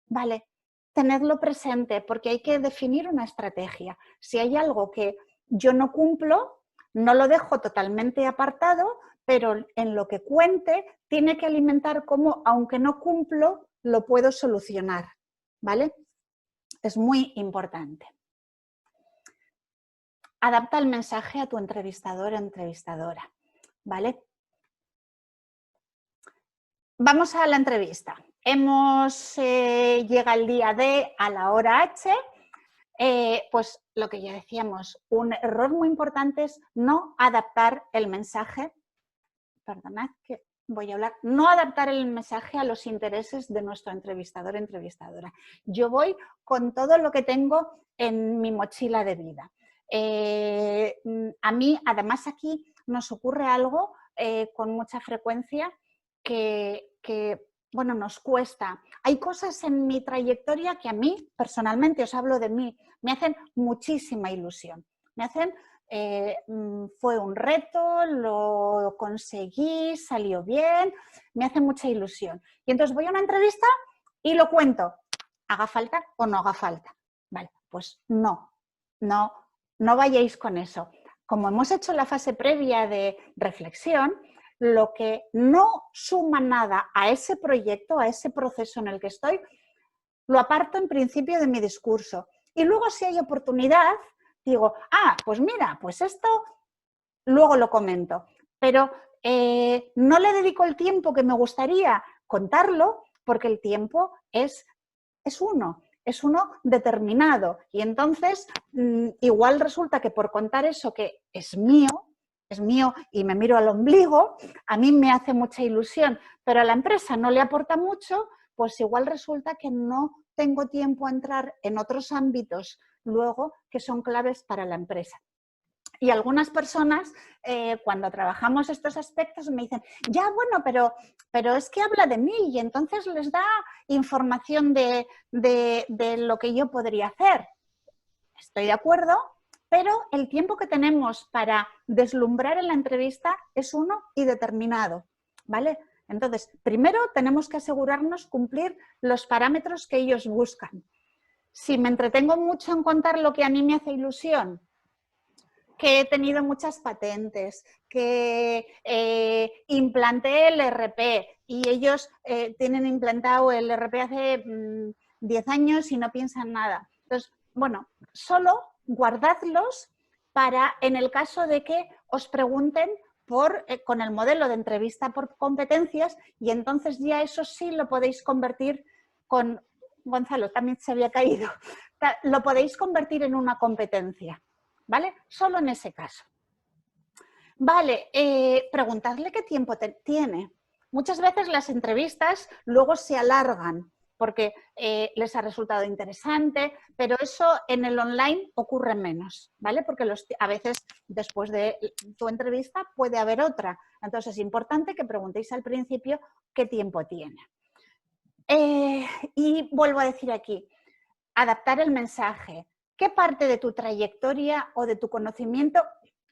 Vale, tenerlo presente porque hay que definir una estrategia. Si hay algo que yo no cumplo, no lo dejo totalmente apartado, pero en lo que cuente tiene que alimentar cómo, aunque no cumplo, lo puedo solucionar, ¿vale? Es muy importante. Adapta el mensaje a tu entrevistador o entrevistadora, ¿vale? Vamos a la entrevista. Llega el día D a la hora H. Pues lo que ya decíamos, un error muy importante es no adaptar el mensaje, perdonad que voy a hablar, no adaptar el mensaje a los intereses de nuestro entrevistador o entrevistadora. Yo voy con todo lo que tengo en mi mochila de vida. A mí, además, aquí nos ocurre algo con mucha frecuencia que bueno, nos cuesta. Hay cosas en mi trayectoria que a mí, personalmente, os hablo de mí, me hacen muchísima ilusión. Me hacen, fue un reto, lo conseguí, salió bien, me hace mucha ilusión. Y entonces voy a una entrevista y lo cuento. ¿Haga falta o no haga falta? Vale, pues no vayáis con eso. Como hemos hecho la fase previa de reflexión, lo que no suma nada a ese proyecto, a ese proceso en el que estoy, lo aparto en principio de mi discurso. Y luego si hay oportunidad, digo, pues mira, pues esto luego lo comento. Pero no le dedico el tiempo que me gustaría contarlo porque el tiempo es uno determinado. Y entonces igual resulta que por contar eso que es mío y me miro al ombligo, a mí me hace mucha ilusión, pero a la empresa no le aporta mucho, pues igual resulta que no tengo tiempo a entrar en otros ámbitos luego que son claves para la empresa. Y algunas personas, cuando trabajamos estos aspectos, me dicen, ya, bueno, pero es que habla de mí y entonces les da información de lo que yo podría hacer. Estoy de acuerdo, pero el tiempo que tenemos para deslumbrar en la entrevista es uno y determinado, ¿vale? Entonces, primero tenemos que asegurarnos cumplir los parámetros que ellos buscan. Si me entretengo mucho en contar lo que a mí me hace ilusión, que he tenido muchas patentes, que implanté el ERP y ellos tienen implantado el ERP hace 10 años y no piensan nada. Entonces, bueno, solo guardadlos para en el caso de que os pregunten con el modelo de entrevista por competencias y entonces ya eso sí lo podéis convertir con... Gonzalo, también se había caído. Lo podéis convertir en una competencia. ¿Vale? Solo en ese caso. Vale, preguntadle qué tiempo tiene. Muchas veces las entrevistas luego se alargan porque les ha resultado interesante, pero eso en el online ocurre menos, ¿vale? Porque a veces después de tu entrevista puede haber otra. Entonces es importante que preguntéis al principio qué tiempo tiene. Y vuelvo a decir aquí, adaptar el mensaje. ¿Qué parte de tu trayectoria o de tu conocimiento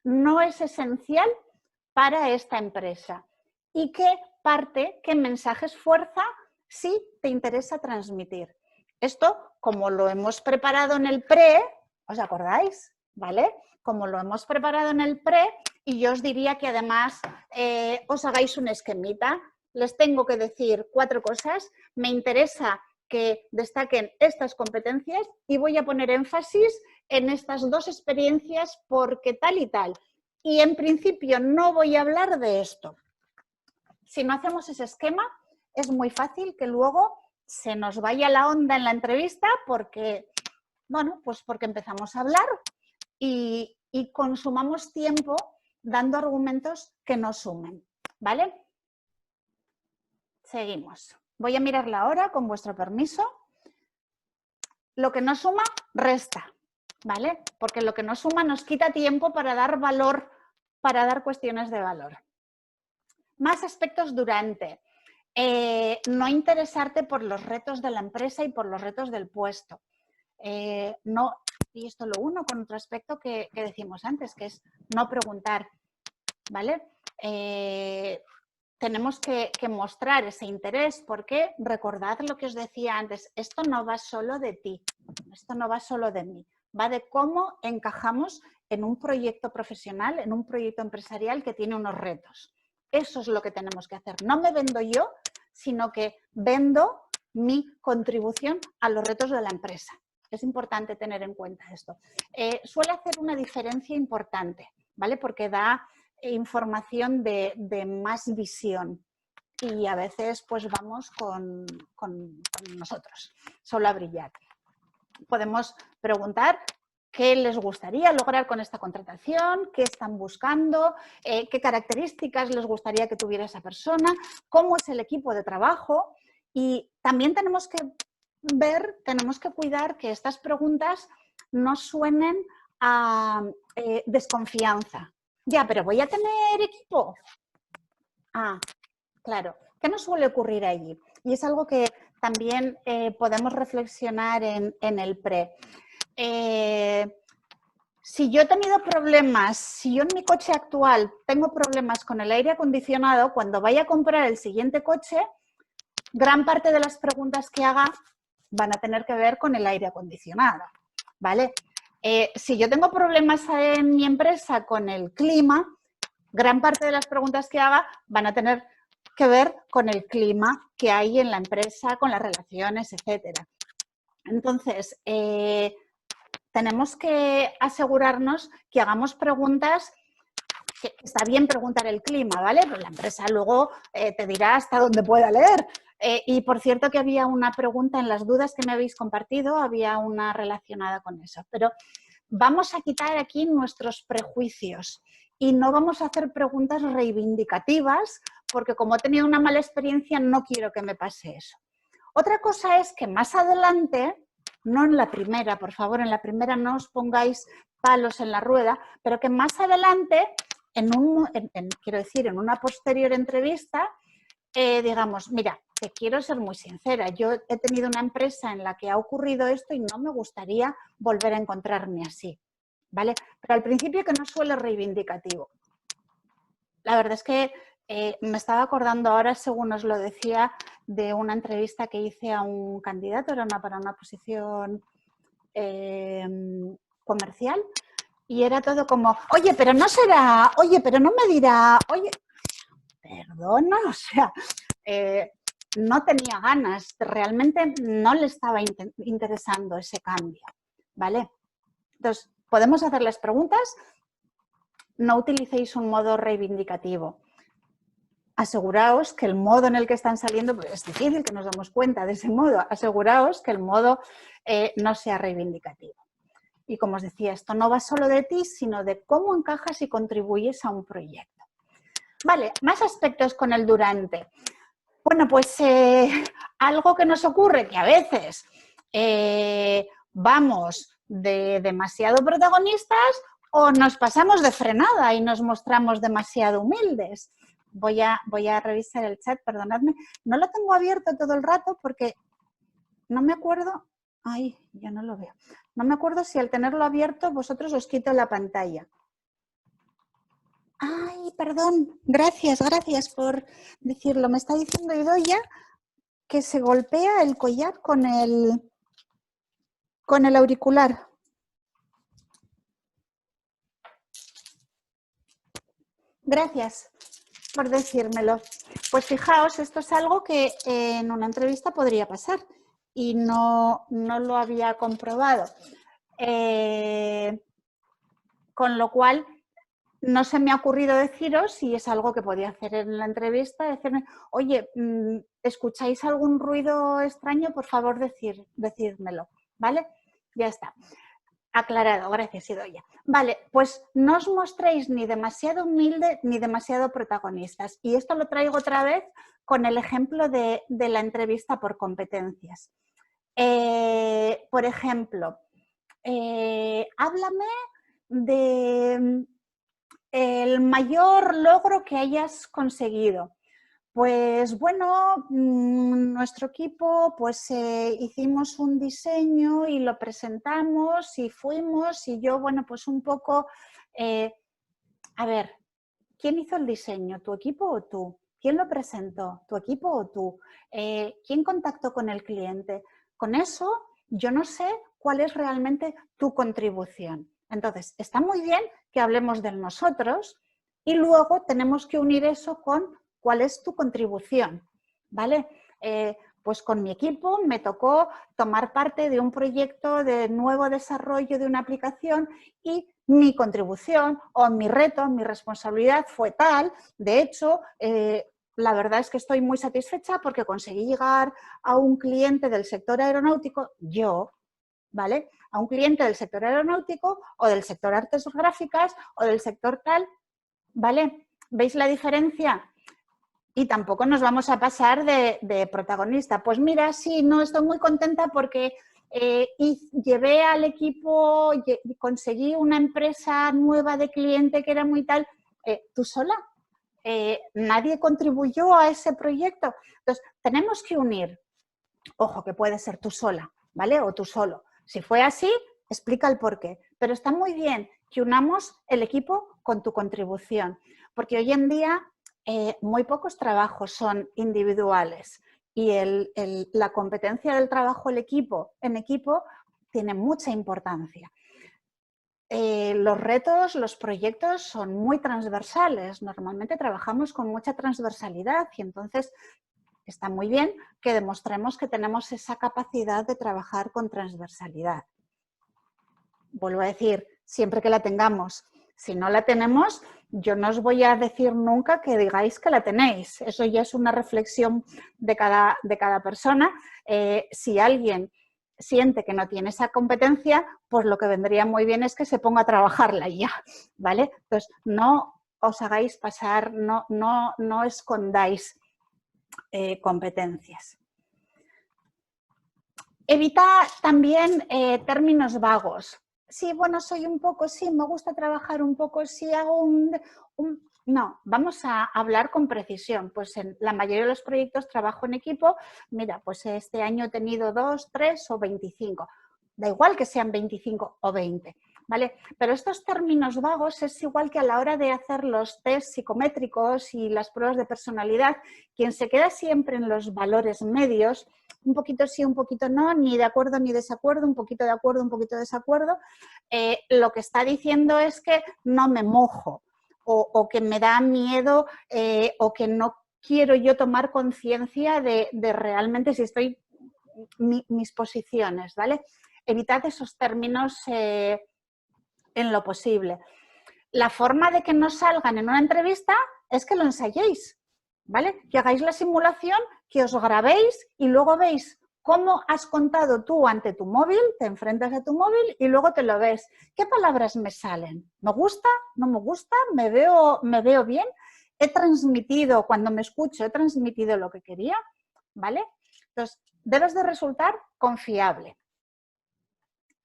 no es esencial para esta empresa? ¿Y qué mensajes fuerza sí te interesa transmitir. Esto, como lo hemos preparado en el pre, ¿os acordáis? ¿Vale? Como lo hemos preparado en el pre, y yo os diría que además os hagáis un esquemita. Les tengo que decir 4 cosas. Me interesa que destaquen estas competencias y voy a poner énfasis en estas 2 experiencias porque tal y tal. Y en principio no voy a hablar de esto. Si no hacemos ese esquema, es muy fácil que luego se nos vaya la onda en la entrevista porque, bueno, pues porque empezamos a hablar y consumamos tiempo dando argumentos que no sumen, ¿vale? Seguimos. Voy a mirar la hora con vuestro permiso. Lo que no suma, resta, ¿vale? Porque lo que no suma nos quita tiempo para dar valor, para dar cuestiones de valor. Más aspectos durante. No interesarte por los retos de la empresa y por los retos del puesto. No, y esto lo uno con otro aspecto que decimos antes, que es no preguntar, ¿vale? Tenemos que mostrar ese interés porque recordad lo que os decía antes, esto no va solo de ti, esto no va solo de mí, va de cómo encajamos en un proyecto profesional, en un proyecto empresarial que tiene unos retos. Eso es lo que tenemos que hacer. No me vendo yo, sino que vendo mi contribución a los retos de la empresa. Es importante tener en cuenta esto. Suele hacer una diferencia importante, ¿vale? Porque da información de más visión y a veces pues vamos con nosotros, solo a brillar. Podemos preguntar qué les gustaría lograr con esta contratación, qué están buscando, qué características les gustaría que tuviera esa persona, cómo es el equipo de trabajo y también tenemos que ver, tenemos que cuidar que estas preguntas no suenen a desconfianza. Ya, pero ¿voy a tener equipo? Ah, claro. ¿Qué nos suele ocurrir allí? Y es algo que también podemos reflexionar en el pre. Si yo he tenido problemas, si yo en mi coche actual tengo problemas con el aire acondicionado, cuando vaya a comprar el siguiente coche, gran parte de las preguntas que haga van a tener que ver con el aire acondicionado, ¿vale? Si yo tengo problemas en mi empresa con el clima, gran parte de las preguntas que haga van a tener que ver con el clima que hay en la empresa, con las relaciones, etcétera. Entonces, tenemos que asegurarnos que hagamos preguntas, que está bien preguntar el clima, ¿vale? Pues la empresa luego te dirá hasta dónde pueda leer. Y por cierto que había una pregunta en las dudas que me habéis compartido, había una relacionada con eso. Pero vamos a quitar aquí nuestros prejuicios y no vamos a hacer preguntas reivindicativas porque como he tenido una mala experiencia no quiero que me pase eso. Otra cosa es que más adelante, no en la primera, por favor, en la primera no os pongáis palos en la rueda, pero que más adelante, quiero decir, en una posterior entrevista, digamos, mira, te quiero ser muy sincera, yo he tenido una empresa en la que ha ocurrido esto y no me gustaría volver a encontrarme así, ¿vale? Pero al principio que no suele reivindicativo. La verdad es que me estaba acordando ahora, según os lo decía, de una entrevista que hice a un candidato, era para una posición comercial, y era todo como, oye, pero no será, oye, pero no me dirá, oye, perdona, o sea, no tenía ganas, realmente no le estaba interesando ese cambio, ¿vale? Entonces, podemos hacer las preguntas, no utilicéis un modo reivindicativo. Aseguraos que el modo en el que están saliendo, pues es difícil que nos damos cuenta de ese modo, aseguraos que el modo no sea reivindicativo. Y como os decía, esto no va solo de ti, sino de cómo encajas y contribuyes a un proyecto. Vale, más aspectos con el durante. Bueno, pues algo que nos ocurre que a veces vamos de demasiado protagonistas o nos pasamos de frenada y nos mostramos demasiado humildes. Voy a revisar el chat, perdonadme. No lo tengo abierto todo el rato porque no me acuerdo. Ay, ya no lo veo. No me acuerdo si al tenerlo abierto vosotros os quito la pantalla. Ay, perdón. Gracias por decirlo. Me está diciendo Idoia que se golpea el collar con el auricular. Gracias por decírmelo. Pues fijaos, esto es algo que en una entrevista podría pasar y no lo había comprobado. Con lo cual, no se me ha ocurrido deciros si es algo que podía hacer en la entrevista, decirme, oye, ¿escucháis algún ruido extraño? Por favor, decírmelo, ¿vale? Ya está. Aclarado, gracias, Idoia. Vale, pues no os mostréis ni demasiado humildes ni demasiado protagonistas. Y esto lo traigo otra vez con el ejemplo de la entrevista por competencias. Por ejemplo, háblame de el mayor logro que hayas conseguido. Pues bueno, nuestro equipo pues hicimos un diseño y lo presentamos y fuimos y yo, bueno, pues un poco, a ver, ¿quién hizo el diseño? ¿Tu equipo o tú? ¿Quién lo presentó? ¿Tu equipo o tú? ¿Quién contactó con el cliente? Con eso yo no sé cuál es realmente tu contribución. Entonces, está muy bien que hablemos de nosotros y luego tenemos que unir eso con cuál es tu contribución, ¿vale? Pues con mi equipo me tocó tomar parte de un proyecto de nuevo desarrollo de una aplicación y mi contribución o mi reto, mi responsabilidad fue tal. De hecho, la verdad es que estoy muy satisfecha porque conseguí llegar a un cliente del sector aeronáutico, yo, ¿vale? A un cliente del sector aeronáutico o del sector artes gráficas o del sector tal, ¿vale? ¿Veis la diferencia? Y tampoco nos vamos a pasar de protagonista. Pues mira, sí, no, estoy muy contenta porque llevé al equipo, conseguí una empresa nueva de cliente que era muy tal. ¿Tú sola? Nadie contribuyó a ese proyecto. Entonces, tenemos que unir. Ojo, que puede ser tú sola, ¿vale? O tú solo. Si fue así, explica el porqué. Pero está muy bien que unamos el equipo con tu contribución, porque hoy en día muy pocos trabajos son individuales y la competencia del trabajo en equipo tiene mucha importancia. Los retos, los proyectos son muy transversales. Normalmente trabajamos con mucha transversalidad y entonces está muy bien que demostremos que tenemos esa capacidad de trabajar con transversalidad. Vuelvo a decir, siempre que la tengamos. Si no la tenemos, yo no os voy a decir nunca que digáis que la tenéis. Eso ya es una reflexión de cada persona. Si alguien siente que no tiene esa competencia, pues lo que vendría muy bien es que se ponga a trabajarla ya, ¿vale? Entonces, no os hagáis pasar, no escondáis competencias. Evita también términos vagos. Sí, bueno, soy un poco, sí, me gusta trabajar un poco, sí, hago No, vamos a hablar con precisión. Pues en la mayoría de los proyectos trabajo en equipo. Mira, pues este año he tenido 2, 3 o 25. Da igual que sean 25 o 20, ¿vale? Pero estos términos vagos es igual que a la hora de hacer los test psicométricos y las pruebas de personalidad. Quien se queda siempre en los valores medios, un poquito sí, un poquito no, ni de acuerdo ni desacuerdo, un poquito de acuerdo, un poquito de desacuerdo, lo que está diciendo es que no me mojo o que me da miedo o que no quiero yo tomar conciencia de realmente si estoy mis posiciones, ¿vale? Evitad esos términos en lo posible. La forma de que no salgan en una entrevista es que lo ensayéis, ¿vale? Que hagáis la simulación, que os grabéis y luego veis cómo has contado tú ante tu móvil, te enfrentas a tu móvil y luego te lo ves. ¿Qué palabras me salen? ¿Me gusta? ¿No me gusta? ¿Me veo bien? ¿He transmitido, cuando me escucho, he transmitido lo que quería? ¿Vale? Entonces, debes de resultar confiable.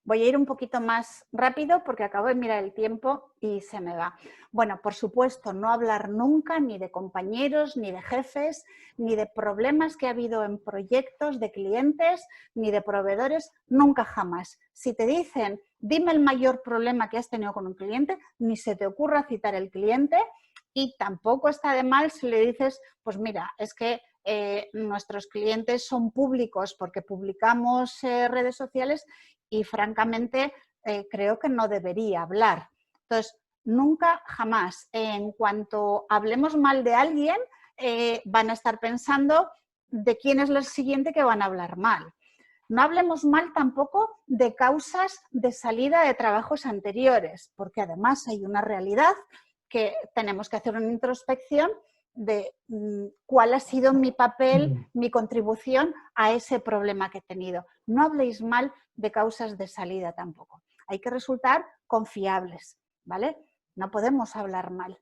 Voy a ir un poquito más rápido porque acabo de mirar el tiempo y se me va. Bueno, por supuesto, no hablar nunca ni de compañeros, ni de jefes, ni de problemas que ha habido en proyectos de clientes, ni de proveedores, nunca jamás. Si te dicen, dime el mayor problema que has tenido con un cliente, ni se te ocurra citar el cliente y tampoco está de mal si le dices, pues mira, es que nuestros clientes son públicos porque publicamos redes sociales y francamente creo que no debería hablar. Entonces, nunca, jamás, en cuanto hablemos mal de alguien, van a estar pensando de quién es el siguiente que van a hablar mal. No hablemos mal tampoco de causas de salida de trabajos anteriores, porque además hay una realidad que tenemos que hacer una introspección de cuál ha sido mi papel, mi contribución a ese problema que he tenido. No habléis mal de causas de salida tampoco. Hay que resultar confiables, ¿vale? No podemos hablar mal.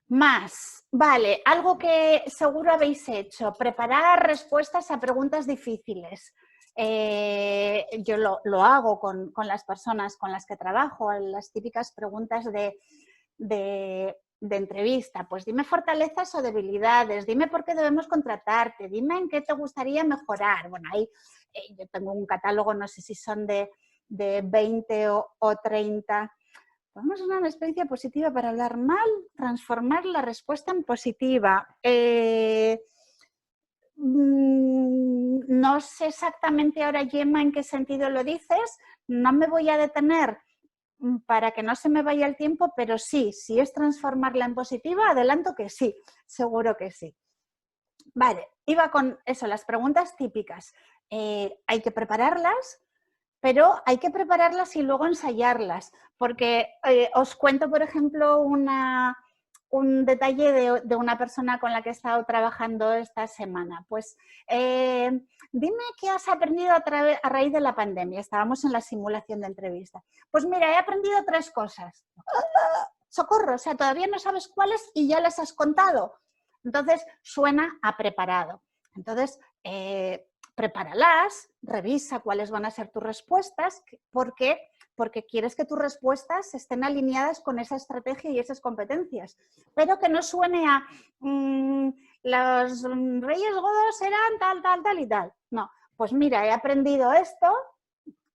Más, vale, algo que seguro habéis hecho, preparar respuestas a preguntas difíciles. Yo lo hago con las personas con las que trabajo, las típicas preguntas de entrevista. Pues dime fortalezas o debilidades, dime por qué debemos contratarte, dime en qué te gustaría mejorar. Bueno, ahí yo tengo un catálogo, no sé si son de 20 o 30. Podemos usar una experiencia positiva para hablar mal, transformar la respuesta en positiva. No sé exactamente ahora, Gemma, en qué sentido lo dices. No me voy a detener para que no se me vaya el tiempo, pero sí, si es transformarla en positiva, adelanto que sí, seguro que sí. Vale, iba con eso, las preguntas típicas. Hay que prepararlas, pero hay que prepararlas y luego ensayarlas, porque os cuento, por ejemplo, un detalle de una persona con la que he estado trabajando esta semana. Pues dime qué has aprendido a raíz de la pandemia. Estábamos en la simulación de entrevista. Pues mira, he aprendido 3 cosas. ¡Socorro! O sea, todavía no sabes cuáles y ya las has contado. Entonces, suena a preparado. Entonces, prepáralas, revisa cuáles van a ser tus respuestas, porque quieres que tus respuestas estén alineadas con esa estrategia y esas competencias, pero que no suene a los Reyes Godos eran tal y tal. No, pues mira, he aprendido esto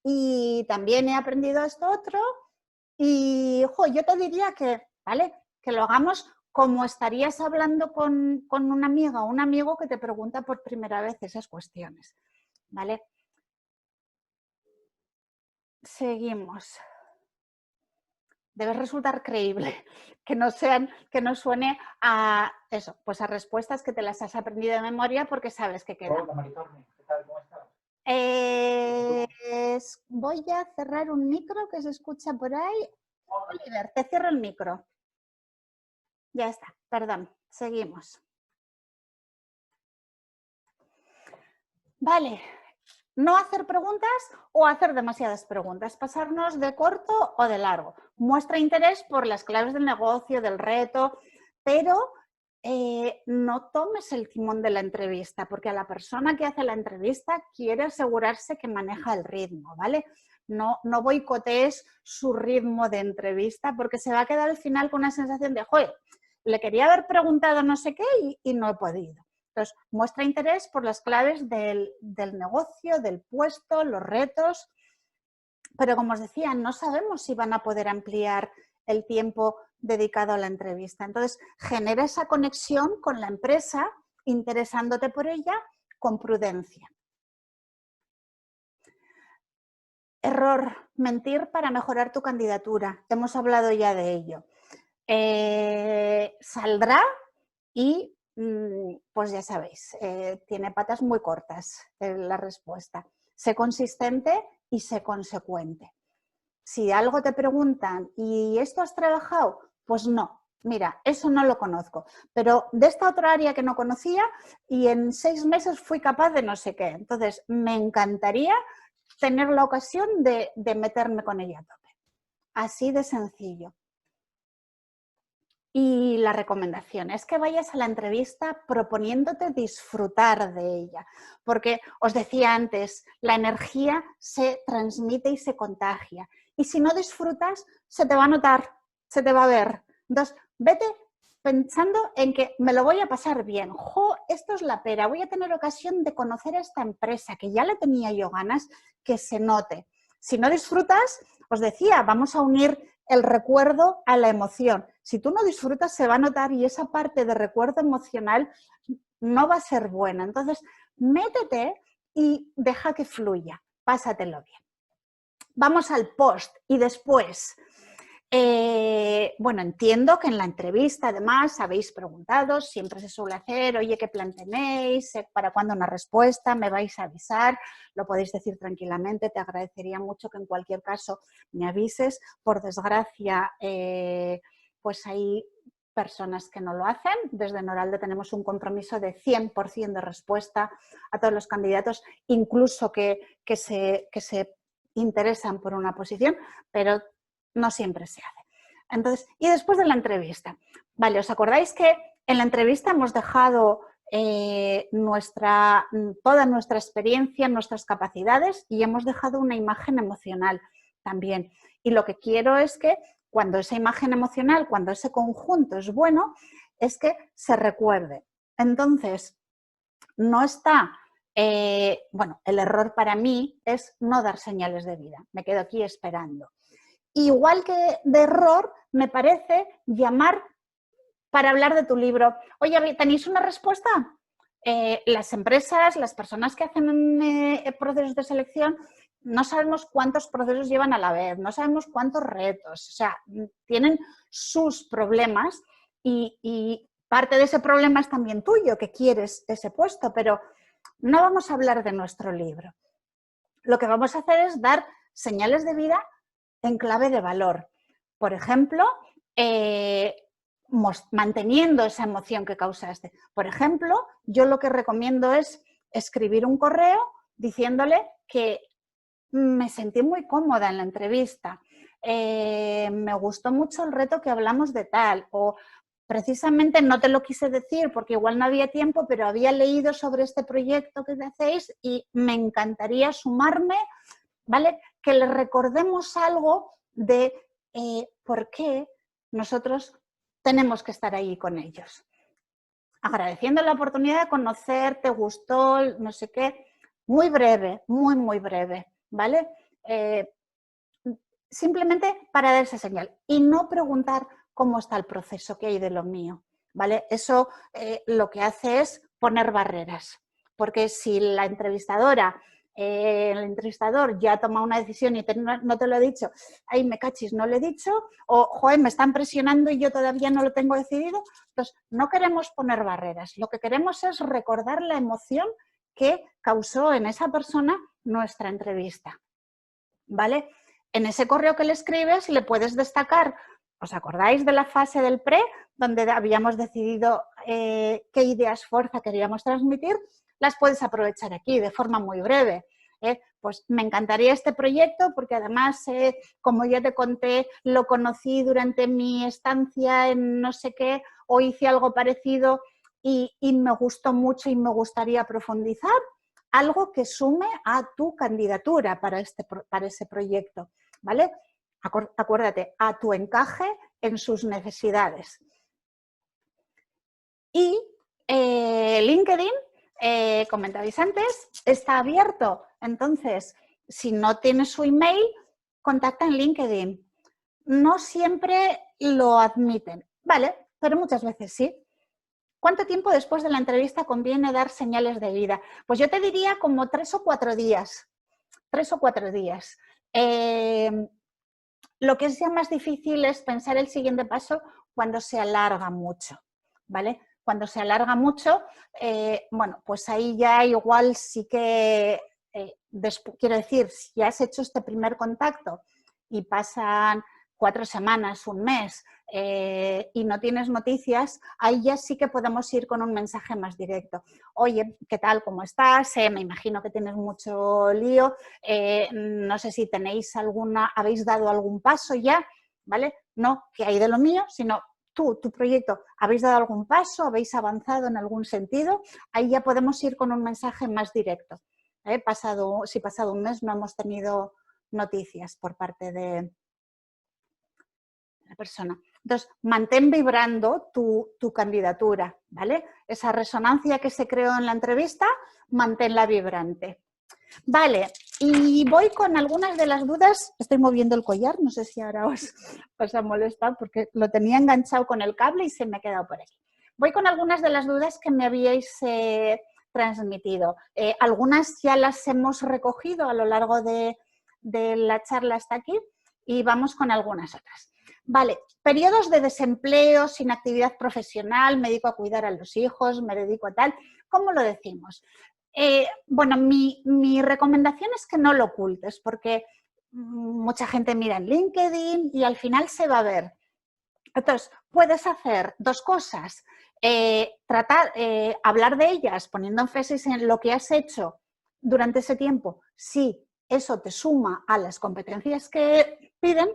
y también he aprendido esto otro y yo te diría que, ¿vale? Que lo hagamos como estarías hablando con una amiga o un amigo que te pregunta por primera vez esas cuestiones, ¿vale? Seguimos. Debe resultar creíble, que no suene a eso, pues a respuestas que te las has aprendido de memoria porque sabes que quedan. Hola, Maritorne, ¿qué tal? ¿Cómo estás? Voy a cerrar un micro que se escucha por ahí. Oliver, te cierro el micro. Ya está, perdón, seguimos. Vale, no hacer preguntas o hacer demasiadas preguntas, pasarnos de corto o de largo. Muestra interés por las claves del negocio, del reto, pero no tomes el timón de la entrevista, porque a la persona que hace la entrevista quiere asegurarse que maneja el ritmo, ¿vale? No boicotees su ritmo de entrevista porque se va a quedar al final con una sensación de, joder, le quería haber preguntado no sé qué y no he podido. Entonces, muestra interés por las claves del negocio, del puesto, los retos, pero como os decía, no sabemos si van a poder ampliar el tiempo dedicado a la entrevista. Entonces, genera esa conexión con la empresa, interesándote por ella con prudencia. Error, mentir para mejorar tu candidatura. Hemos hablado ya de ello. Saldrá y pues ya sabéis, tiene patas muy cortas la respuesta. Sé consistente y sé consecuente. Si algo te preguntan, ¿y esto has trabajado? Pues no, mira, eso no lo conozco, pero de esta otra área que no conocía y en 6 meses fui capaz de no sé qué. Entonces, me encantaría tener la ocasión de meterme con ella a tope. Así de sencillo. Y la recomendación es que vayas a la entrevista proponiéndote disfrutar de ella, porque os decía antes, la energía se transmite y se contagia. Y si no disfrutas, se te va a notar, se te va a ver. Entonces, vete pensando en que me lo voy a pasar bien. Esto es la pera, voy a tener ocasión de conocer a esta empresa, que ya le tenía yo ganas, que se note. Si no disfrutas, os decía, vamos a unir el recuerdo a la emoción. Si tú no disfrutas, se va a notar y esa parte de recuerdo emocional no va a ser buena. Entonces, métete y deja que fluya, pásatelo bien. Vamos al post y después. Bueno, entiendo que en la entrevista además habéis preguntado, siempre se suele hacer, oye, ¿qué plan tenéis? ¿Para cuándo una respuesta? ¿Me vais a avisar? Lo podéis decir tranquilamente, te agradecería mucho que en cualquier caso me avises. Por desgracia, pues hay personas que no lo hacen. Desde Noralde tenemos un compromiso de 100% de respuesta a todos los candidatos, incluso que se interesan por una posición, pero no siempre se hace. Entonces, y después de la entrevista, vale, ¿os acordáis que en la entrevista hemos dejado toda nuestra experiencia, nuestras capacidades y hemos dejado una imagen emocional también? Y lo que quiero es que cuando esa imagen emocional, cuando ese conjunto es bueno, es que se recuerde. Entonces, no está... bueno, el error para mí es no dar señales de vida. Me quedo aquí esperando. Igual que de error, me parece llamar para hablar de tu libro. Oye, ¿tenéis una respuesta? Las empresas, las personas que hacen procesos de selección, no sabemos cuántos procesos llevan a la vez, no sabemos cuántos retos, o sea, tienen sus problemas y parte de ese problema es también tuyo, que quieres ese puesto, pero no vamos a hablar de nuestro libro. Lo que vamos a hacer es dar señales de vida en clave de valor. Por ejemplo, manteniendo esa emoción que causaste. Por ejemplo, yo lo que recomiendo es escribir un correo diciéndole que me sentí muy cómoda en la entrevista, me gustó mucho el reto que hablamos de tal, o precisamente no te lo quise decir porque igual no había tiempo, pero había leído sobre este proyecto que hacéis y me encantaría sumarme, ¿vale? Que le recordemos algo de por qué nosotros tenemos que estar ahí con ellos. Agradeciendo la oportunidad de conocer, te gustó, no sé qué, muy breve, muy breve, ¿vale? Simplemente para dar esa señal y no preguntar cómo está el proceso, qué hay de lo mío, ¿vale? Eso lo que hace es poner barreras, porque si la entrevistadora, el entrevistador ya ha tomado una decisión y no te lo he dicho, ay, me cachis, no lo he dicho, o, joder, me están presionando y yo todavía no lo tengo decidido, entonces no queremos poner barreras, lo que queremos es recordar la emoción que causó en esa persona nuestra entrevista, ¿vale? En ese correo que le escribes le puedes destacar, ¿os acordáis de la fase del pre, donde habíamos decidido qué ideas fuerza queríamos transmitir? Las puedes aprovechar aquí de forma muy breve. Pues me encantaría este proyecto porque además, como ya te conté, lo conocí durante mi estancia en no sé qué o hice algo parecido y me gustó mucho y me gustaría profundizar. Algo que sume a tu candidatura para ese proyecto, ¿vale? Acuérdate, a tu encaje en sus necesidades. Y LinkedIn, comentabais antes, está abierto. Entonces, si no tienes su email, contacta en LinkedIn. No siempre lo admiten, ¿vale? Pero muchas veces sí. ¿Cuánto tiempo después de la entrevista conviene dar señales de vida? Pues yo te diría como 3 o 4 días. 3 o 4 días. Lo que es ya más difícil es pensar el siguiente paso cuando se alarga mucho, ¿vale? Cuando se alarga mucho, bueno, pues ahí ya igual sí que, quiero decir, si ya has hecho este primer contacto y pasan 4 semanas, un mes y no tienes noticias, ahí ya sí que podemos ir con un mensaje más directo. Oye, ¿qué tal? ¿Cómo estás? Me imagino que tienes mucho lío. No sé si habéis dado algún paso ya, ¿vale? No que hay de lo mío, sino tu proyecto, ¿habéis dado algún paso? ¿Habéis avanzado en algún sentido? Ahí ya podemos ir con un mensaje más directo. Si pasado un mes no hemos tenido noticias por parte de la persona. Entonces, mantén vibrando tu candidatura, ¿vale? Esa resonancia que se creó en la entrevista, manténla vibrante. Vale, y voy con algunas de las dudas. Estoy moviendo el collar, no sé si ahora os ha molestado porque lo tenía enganchado con el cable y se me ha quedado por aquí. Voy con algunas de las dudas que me habíais transmitido. Algunas ya las hemos recogido a lo largo de la charla hasta aquí y vamos con algunas otras. Vale, periodos de desempleo, sin actividad profesional, me dedico a cuidar a los hijos, me dedico a tal. ¿Cómo lo decimos? Bueno, mi recomendación es que no lo ocultes porque mucha gente mira en LinkedIn y al final se va a ver. Entonces, puedes hacer dos cosas. Hablar de ellas poniendo énfasis en lo que has hecho durante ese tiempo, si eso te suma a las competencias que piden,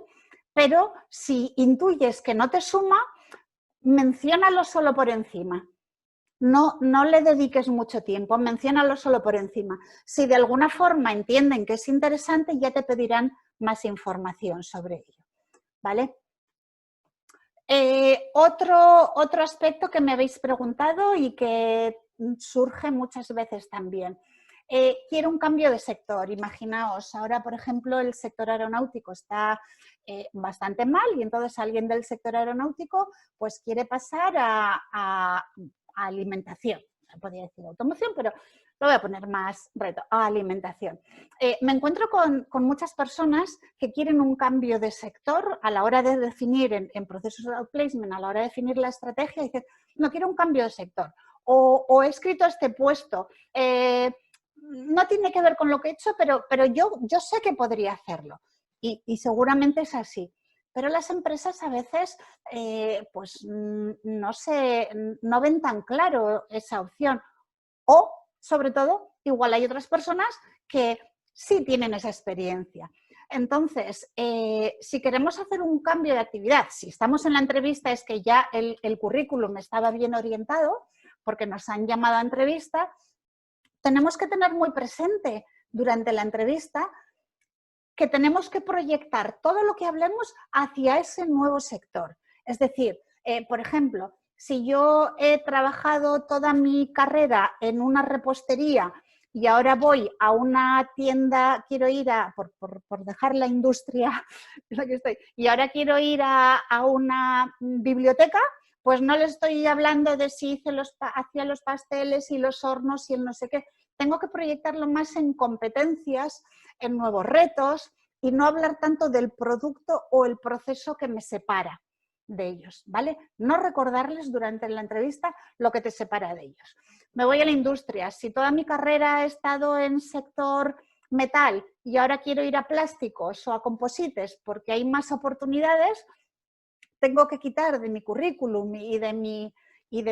pero si intuyes que no te suma, menciónalo solo por encima. No le dediques mucho tiempo, menciónalo solo por encima. Si de alguna forma entienden que es interesante, ya te pedirán más información sobre ello, ¿vale? Otro aspecto que me habéis preguntado y que surge muchas veces también. Quiero un cambio de sector. Imaginaos, ahora, por ejemplo, el sector aeronáutico está bastante mal y entonces alguien del sector aeronáutico pues quiere pasar a alimentación. Podría decir automoción, pero lo voy a poner más reto, a alimentación. Me encuentro con muchas personas que quieren un cambio de sector a la hora de definir en procesos de outplacement, a la hora de definir la estrategia, y dicen, no, quiero un cambio de sector. O he escrito este puesto, no tiene que ver con lo que he hecho, pero yo sé que podría hacerlo. Y seguramente es así. Pero las empresas a veces pues no ven tan claro esa opción. O, sobre todo, igual hay otras personas que sí tienen esa experiencia. Entonces, si queremos hacer un cambio de actividad, si estamos en la entrevista es que ya el currículum estaba bien orientado, porque nos han llamado a entrevista, tenemos que tener muy presente durante la entrevista que tenemos que proyectar todo lo que hablemos hacia ese nuevo sector. Es decir, por ejemplo, si yo he trabajado toda mi carrera en una repostería y ahora voy a una tienda, quiero ir por dejar la industria en la que estoy, y ahora quiero ir a una biblioteca, pues no le estoy hablando de si hacía los pasteles y los hornos y el no sé qué. Tengo que proyectarlo más en competencias, en nuevos retos y no hablar tanto del producto o el proceso que me separa de ellos, ¿vale? No recordarles durante la entrevista lo que te separa de ellos. Me voy a la industria. Si toda mi carrera he estado en sector metal y ahora quiero ir a plásticos o a composites porque hay más oportunidades, tengo que quitar de mi currículum y de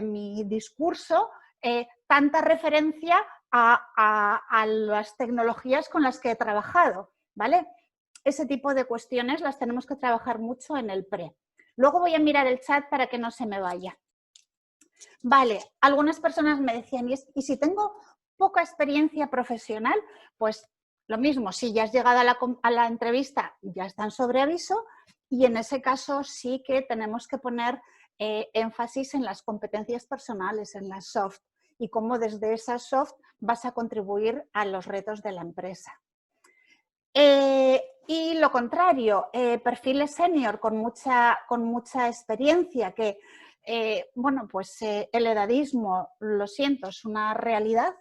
mi discurso tanta referencia a las tecnologías con las que he trabajado, ¿vale? Ese tipo de cuestiones las tenemos que trabajar mucho en el pre. Luego voy a mirar el chat para que no se me vaya. Vale, algunas personas me decían, ¿y si tengo poca experiencia profesional? Pues lo mismo, si ya has llegado a la entrevista, ya están sobre aviso y en ese caso sí que tenemos que poner énfasis en las competencias personales, en las soft y cómo desde esas soft vas a contribuir a los retos de la empresa. Y lo contrario, perfiles senior con mucha experiencia que, bueno, pues el edadismo, lo siento, es una realidad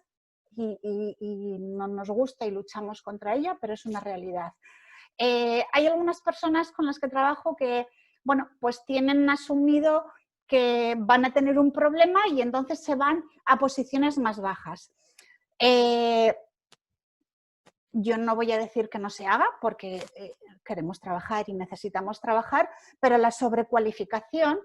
y no nos gusta y luchamos contra ella, pero es una realidad. Hay algunas personas con las que trabajo que, bueno, pues tienen asumido que van a tener un problema y entonces se van a posiciones más bajas. Yo no voy a decir que no se haga porque queremos trabajar y necesitamos trabajar, pero la sobrecualificación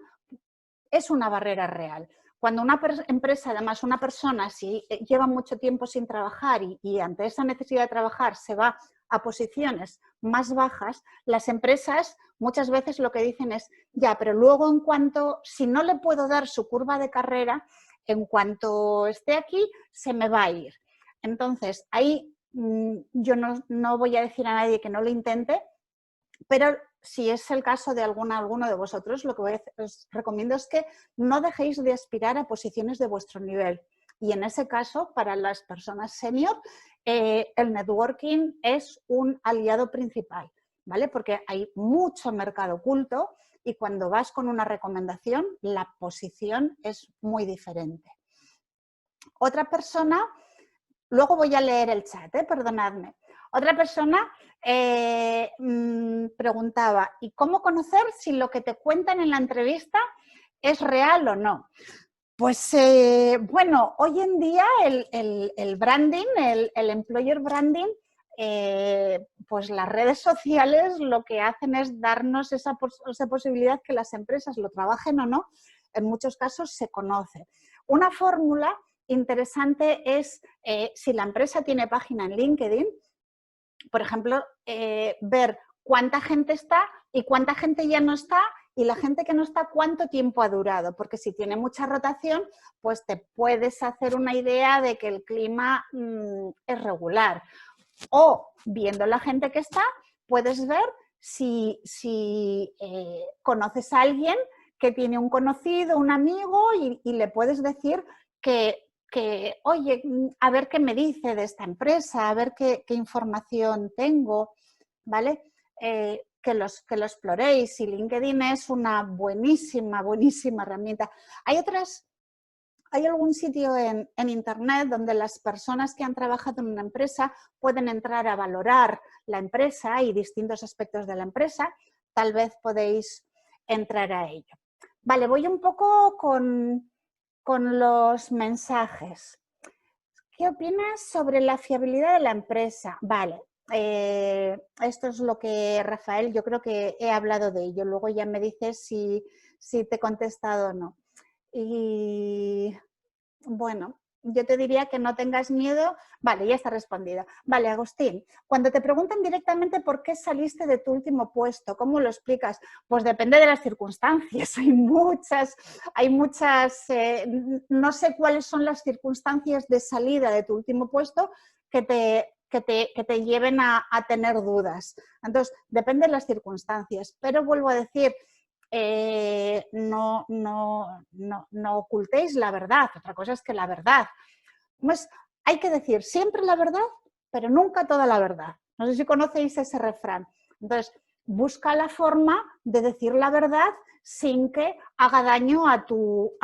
es una barrera real. Cuando una empresa, además una persona, si lleva mucho tiempo sin trabajar y ante esa necesidad de trabajar se va a posiciones más bajas, las empresas muchas veces lo que dicen es, ya, pero luego si no le puedo dar su curva de carrera, en cuanto esté aquí, se me va a ir. Entonces, ahí yo no voy a decir a nadie que no lo intente, pero si es el caso de alguno de vosotros, lo que os recomiendo es que no dejéis de aspirar a posiciones de vuestro nivel. Y en ese caso, para las personas senior, el networking es un aliado principal, ¿vale? Porque hay mucho mercado oculto y cuando vas con una recomendación, la posición es muy diferente. Otra persona, luego voy a leer el chat, perdonadme. Otra persona preguntaba, ¿y cómo conocer si lo que te cuentan en la entrevista es real o no? Pues bueno, hoy en día el branding, el employer branding, pues las redes sociales lo que hacen es darnos esa posibilidad que las empresas lo trabajen o no, en muchos casos se conoce. Una fórmula interesante es si la empresa tiene página en LinkedIn, por ejemplo, ver cuánta gente está y cuánta gente ya no está y la gente que no está cuánto tiempo ha durado, porque si tiene mucha rotación, pues te puedes hacer una idea de que el clima es regular. O viendo la gente que está, puedes ver si conoces a alguien que tiene un conocido, un amigo y le puedes decir que oye, a ver qué me dice de esta empresa, a ver qué información tengo, ¿vale? Que lo exploréis y LinkedIn es una buenísima herramienta. Hay algún sitio en internet donde las personas que han trabajado en una empresa pueden entrar a valorar la empresa y distintos aspectos de la empresa. Tal vez podéis entrar a ello. Vale, voy un poco con los mensajes. ¿Qué opinas sobre la fiabilidad de la empresa? Vale, esto es lo que, Rafael, yo creo que he hablado de ello. Luego ya me dices si te he contestado o no. Y bueno, yo te diría que no tengas miedo. Vale, ya está respondida. Vale, Agustín, cuando te preguntan directamente por qué saliste de tu último puesto, ¿cómo lo explicas? Pues depende de las circunstancias. Hay muchas, no sé cuáles son las circunstancias de salida de tu último puesto que te lleven a tener dudas. Entonces, depende de las circunstancias. Pero vuelvo a decir, no ocultéis la verdad, otra cosa es que la verdad. Pues hay que decir siempre la verdad, pero nunca toda la verdad. No sé si conocéis ese refrán. Entonces, busca la forma de decir la verdad sin que haga daño a tu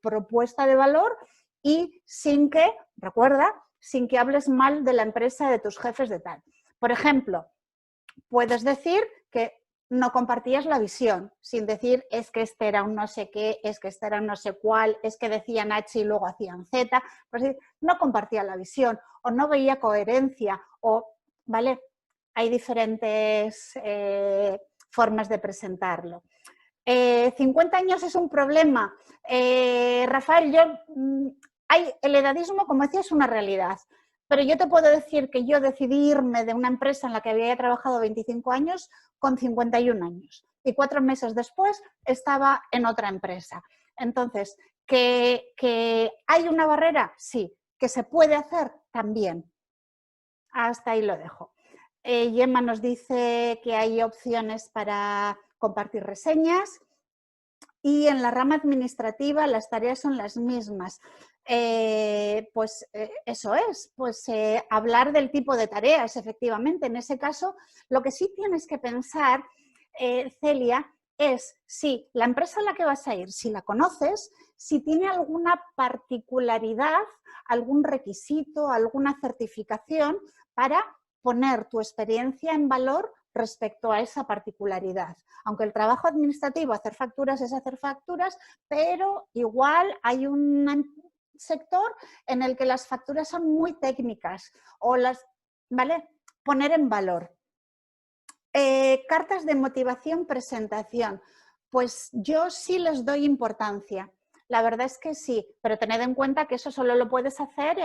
propuesta de valor y sin que, recuerda, sin que hables mal de la empresa, de tus jefes, de tal. Por ejemplo, puedes decir que no compartías la visión, sin decir es que este era un no sé qué, es que este era un no sé cuál, es que decían H y luego hacían Z, pues no compartía la visión o no veía coherencia o, ¿vale? Hay diferentes formas de presentarlo. 50 años es un problema. Rafael, el edadismo, como decía, es una realidad. Pero yo te puedo decir que yo decidí irme de una empresa en la que había trabajado 25 años con 51 años. Y 4 meses después estaba en otra empresa. Entonces, ¿que hay una barrera? Sí. ¿Que se puede hacer? También. Hasta ahí lo dejo. Gemma nos dice que hay opciones para compartir reseñas y en la rama administrativa las tareas son las mismas. Eso es, hablar del tipo de tareas, efectivamente. En ese caso, lo que sí tienes que pensar, Celia, es si la empresa a la que vas a ir, si la conoces, si tiene alguna particularidad, algún requisito, alguna certificación para poner tu experiencia en valor respecto a esa particularidad. Aunque el trabajo administrativo, hacer facturas es hacer facturas, pero igual hay un sector en el que las facturas son muy técnicas o ¿vale? Poner en valor. Cartas de motivación, presentación. Pues yo sí les doy importancia. La verdad es que sí, pero tened en cuenta que eso solo lo puedes hacer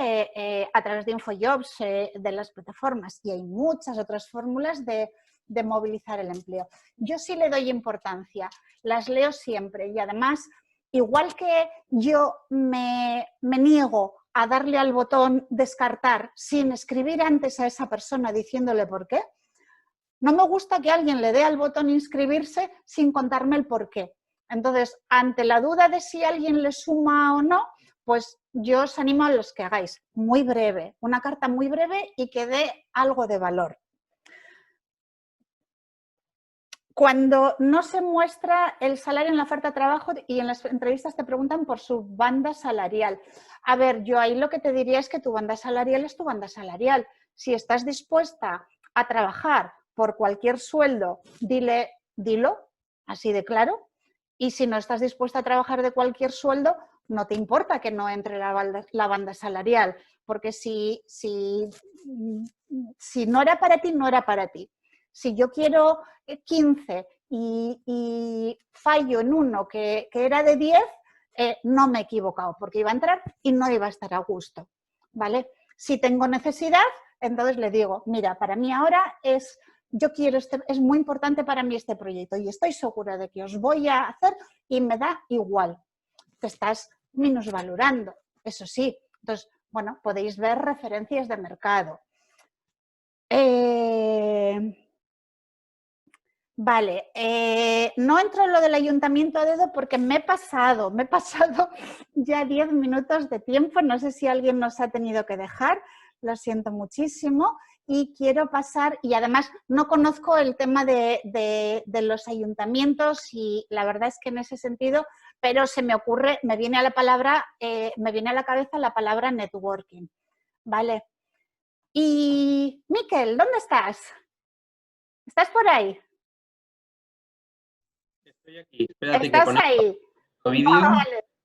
a través de InfoJobs, de las plataformas, y hay muchas otras fórmulas de movilizar el empleo. Yo sí le doy importancia, las leo siempre y además, igual que yo me niego a darle al botón descartar sin escribir antes a esa persona diciéndole por qué, no me gusta que alguien le dé al botón inscribirse sin contarme el por qué. Entonces, ante la duda de si alguien le suma o no, pues yo os animo a los que hagáis muy breve, una carta muy breve y que dé algo de valor. Cuando no se muestra el salario en la oferta de trabajo y en las entrevistas te preguntan por su banda salarial. A ver, yo ahí lo que te diría es que tu banda salarial es tu banda salarial. Si estás dispuesta a trabajar por cualquier sueldo, dilo, así de claro. Y si no estás dispuesta a trabajar de cualquier sueldo, no te importa que no entre la banda salarial, porque si no era para ti, no era para ti. Si yo quiero 15 y fallo en uno que era de 10, no me he equivocado, porque iba a entrar y no iba a estar a gusto, ¿vale? Si tengo necesidad, entonces le digo, mira, para mí ahora es muy importante para mí este proyecto y estoy segura de que os voy a hacer y me da igual. Te estás minusvalorando, eso sí. Entonces, bueno, podéis ver referencias de mercado. Vale, no entro en lo del ayuntamiento a dedo porque me he pasado ya 10 minutos de tiempo, no sé si alguien nos ha tenido que dejar, lo siento muchísimo y quiero pasar, y además no conozco el tema de los ayuntamientos y la verdad es que en ese sentido, pero se me ocurre, me viene a la cabeza la palabra networking, ¿vale? Y Miquel, ¿dónde estás? ¿Estás por ahí? Estoy aquí. Espérate ¿Estás que conecto ahí? el vídeo.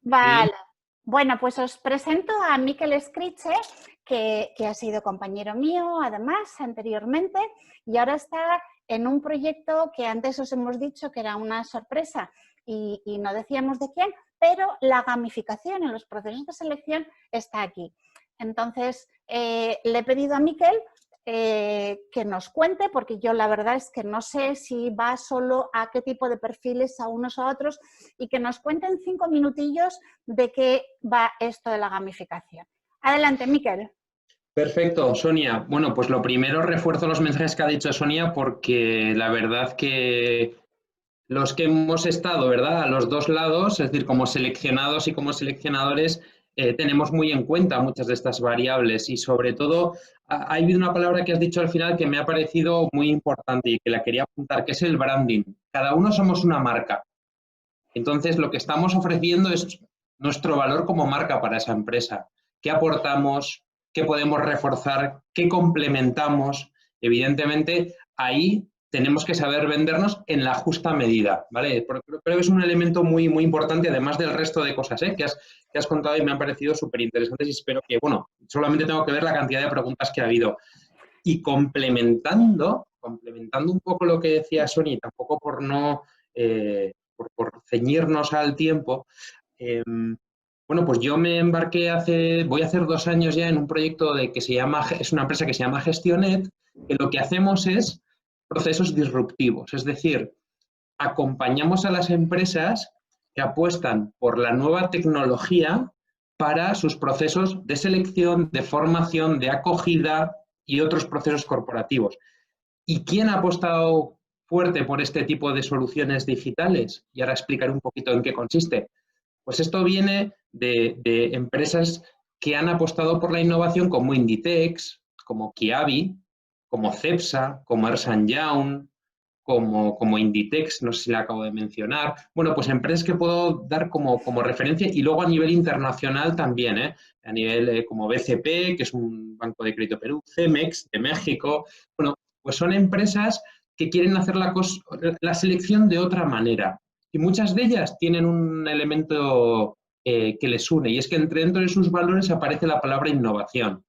Vale. Bueno, pues os presento a Miquel Escriche, que ha sido compañero mío, además, anteriormente, y ahora está en un proyecto que antes os hemos dicho que era una sorpresa y no decíamos de quién, pero la gamificación en los procesos de selección está aquí. Entonces, le he pedido a Miquel que nos cuente, porque yo la verdad es que no sé si va solo a qué tipo de perfiles, a unos o a otros, y que nos cuenten 5 minutillos de qué va esto de la gamificación. Adelante, Miquel. Perfecto, Sonia. Bueno, pues lo primero refuerzo los mensajes que ha dicho Sonia porque la verdad que los que hemos estado, ¿verdad?, a los dos lados, es decir, como seleccionados y como seleccionadores, tenemos muy en cuenta muchas de estas variables y sobre todo ha habido una palabra que has dicho al final que me ha parecido muy importante y que la quería apuntar, que es el branding. Cada uno somos una marca. Entonces, lo que estamos ofreciendo es nuestro valor como marca para esa empresa. ¿Qué aportamos? ¿Qué podemos reforzar? ¿Qué complementamos? Evidentemente, ahí tenemos que saber vendernos en la justa medida, ¿vale? Porque creo que es un elemento muy, muy importante, además del resto de cosas que has contado y me han parecido súper interesantes y espero que, bueno, solamente tengo que ver la cantidad de preguntas que ha habido. Y complementando un poco lo que decía Sonia, tampoco por no... por ceñirnos al tiempo, bueno, pues yo me embarqué voy a hacer 2 años ya en un proyecto es una empresa que se llama Gestionet, que lo que hacemos es procesos disruptivos, es decir, acompañamos a las empresas que apuestan por la nueva tecnología para sus procesos de selección, de formación, de acogida y otros procesos corporativos. ¿Y quién ha apostado fuerte por este tipo de soluciones digitales? Y ahora explicaré un poquito en qué consiste. Pues esto viene de empresas que han apostado por la innovación como Inditex, como Kiabi, como Cepsa, como Ernst & Young, como Inditex, no sé si la acabo de mencionar. Bueno, pues empresas que puedo dar como referencia y luego a nivel internacional también, a nivel como BCP, que es un banco de crédito Perú, Cemex de México. Bueno, pues son empresas que quieren hacer la selección de otra manera. Y muchas de ellas tienen un elemento que les une, y es que dentro de sus valores aparece la palabra innovación.